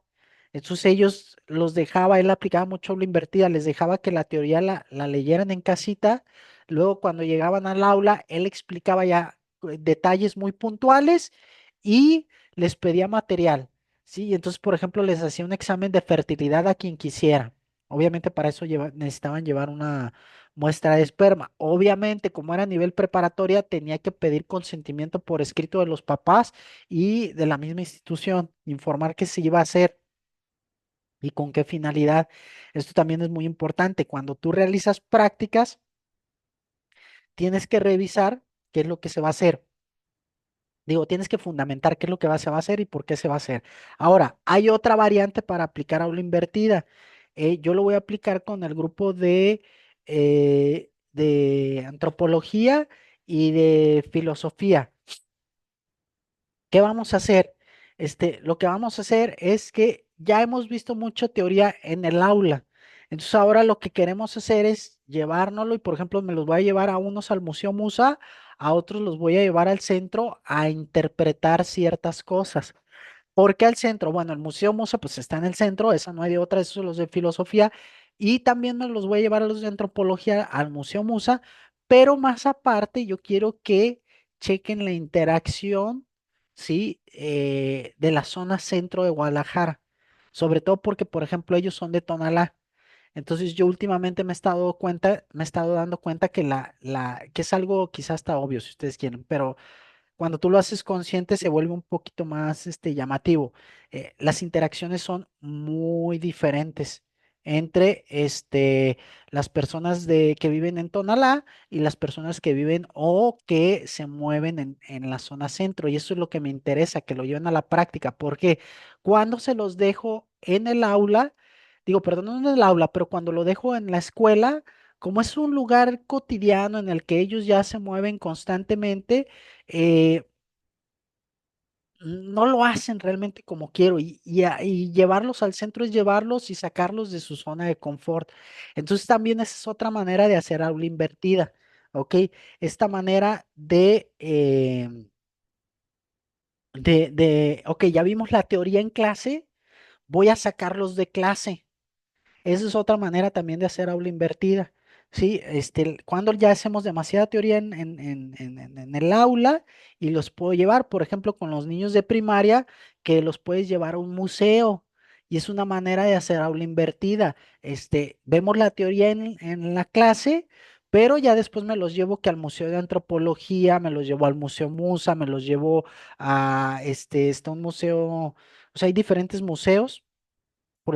Entonces ellos los dejaba, él aplicaba mucho la invertida, les dejaba que la teoría la leyeran en casita. Luego cuando llegaban al aula, él explicaba ya detalles muy puntuales y les pedía material. Sí, y entonces, por ejemplo, les hacía un examen de fertilidad a quien quisiera. Obviamente para eso necesitaban llevar muestra de esperma. Obviamente, como era a nivel preparatoria, tenía que pedir consentimiento por escrito de los papás y de la misma institución, informar qué se iba a hacer y con qué finalidad. Esto también es muy importante. Cuando tú realizas prácticas, tienes que revisar qué es lo que se va a hacer. Digo, tienes que fundamentar qué es lo que se va a hacer y por qué se va a hacer. Ahora, hay otra variante para aplicar aula invertida. Yo lo voy a aplicar con el grupo de antropología y de filosofía. ¿Qué vamos a hacer? Lo que vamos a hacer es que ya hemos visto mucha teoría en el aula. Entonces ahora lo que queremos hacer es llevárnoslo y por ejemplo me los voy a llevar a unos al Museo Musa, a otros los voy a llevar al centro a interpretar ciertas cosas. ¿Por qué al centro? Bueno, el Museo Musa pues está en el centro, esa no hay de otra, esos son los de filosofía y también me los voy a llevar a los de antropología al Museo Musa, pero más aparte yo quiero que chequen la interacción, ¿sí? De la zona centro de Guadalajara, sobre todo porque, por ejemplo, ellos son de Tonalá. Entonces yo últimamente me he estado dando cuenta que que es algo quizás hasta obvio si ustedes quieren, pero cuando tú lo haces consciente se vuelve un poquito más llamativo. Las interacciones son muy diferentes entre las personas que viven en Tonalá y las personas que viven o que se mueven en la zona centro. Y eso es lo que me interesa, que lo lleven a la práctica, porque cuando se los dejo en el aula, digo, perdón, no en el aula, pero cuando lo dejo en la escuela, como es un lugar cotidiano en el que ellos ya se mueven constantemente, eh, no lo hacen realmente como quiero y llevarlos al centro es llevarlos y sacarlos de su zona de confort. Entonces también esa es otra manera de hacer aula invertida, ¿ok? Esta manera ok, ya vimos la teoría en clase, voy a sacarlos de clase. Esa es otra manera también de hacer aula invertida. Sí, cuando ya hacemos demasiada teoría en el aula y los puedo llevar, por ejemplo, con los niños de primaria, que los puedes llevar a un museo y es una manera de hacer aula invertida. Vemos la teoría en la clase, pero ya después me los llevo que al Museo de Antropología, me los llevo al Museo Musa, me los llevo a está un museo, o sea, hay diferentes museos por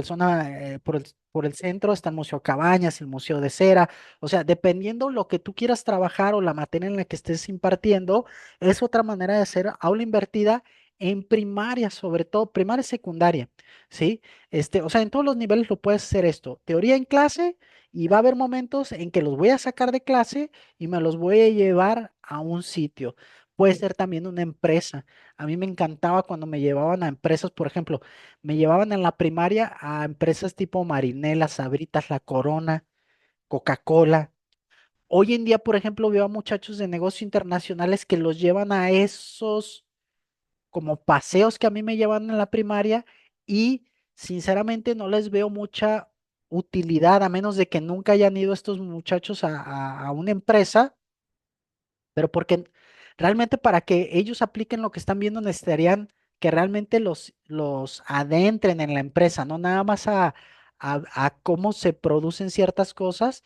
el centro está el Museo Cabañas, el Museo de Cera, o sea, dependiendo lo que tú quieras trabajar o la materia en la que estés impartiendo, es otra manera de hacer aula invertida en primaria, sobre todo primaria y secundaria, ¿sí? O sea, en todos los niveles lo puedes hacer esto, teoría en clase y va a haber momentos en que los voy a sacar de clase y me los voy a llevar a un sitio. Puede ser también una empresa. A mí me encantaba cuando me llevaban a empresas, por ejemplo, me llevaban en la primaria a empresas tipo Marinela, Sabritas, La Corona, Coca-Cola. Hoy en día, por ejemplo, veo a muchachos de negocios internacionales que los llevan a esos como paseos que a mí me llevan en la primaria y sinceramente no les veo mucha utilidad a menos de que nunca hayan ido estos muchachos a una empresa, pero porque realmente para que ellos apliquen lo que están viendo necesitarían que realmente los adentren en la empresa, no nada más a cómo se producen ciertas cosas,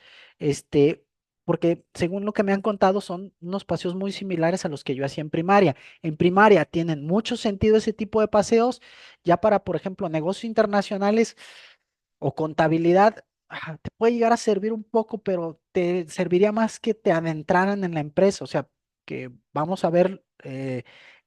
porque según lo que me han contado son unos paseos muy similares a los que yo hacía en primaria. En primaria tienen mucho sentido ese tipo de paseos, ya para, por ejemplo, negocios internacionales o contabilidad, te puede llegar a servir un poco, pero te serviría más que te adentraran en la empresa, o sea, que vamos a ver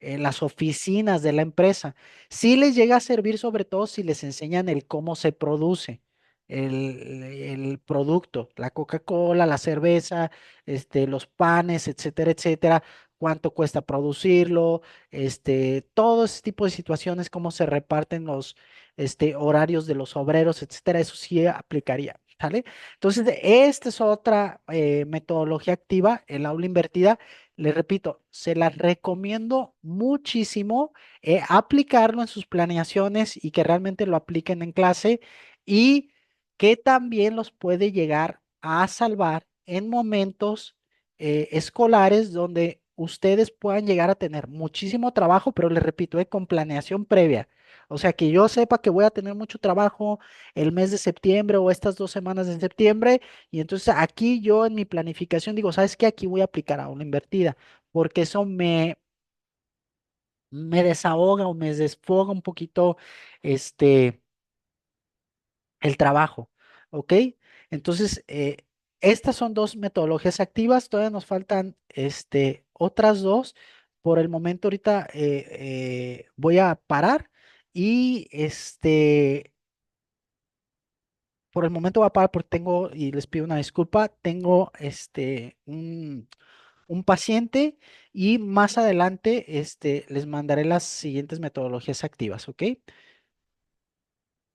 las oficinas de la empresa. Sí les llega a servir sobre todo si les enseñan el cómo se produce el producto, la Coca-Cola, la cerveza, los panes, etcétera, etcétera, cuánto cuesta producirlo, todo ese tipo de situaciones, cómo se reparten los horarios de los obreros, etcétera, eso sí aplicaría, ¿sale? Entonces, esta es otra metodología activa, el aula invertida. Les repito, se las recomiendo muchísimo aplicarlo en sus planeaciones y que realmente lo apliquen en clase y que también los puede llegar a salvar en momentos escolares donde ustedes puedan llegar a tener muchísimo trabajo, pero les repito, con planeación previa. O sea, que yo sepa que voy a tener mucho trabajo el mes de septiembre o estas 2 semanas de septiembre. Y entonces aquí yo en mi planificación digo, ¿sabes qué? Aquí voy a aplicar a una invertida, porque eso me desahoga o me desfoga un poquito este, el trabajo. ¿Ok? Entonces, estas son dos metodologías activas. Todavía nos faltan otras dos. Por el momento ahorita voy a parar y por el momento voy a parar porque tengo, y les pido una disculpa, tengo un paciente y más adelante les mandaré las siguientes metodologías activas, ¿ok?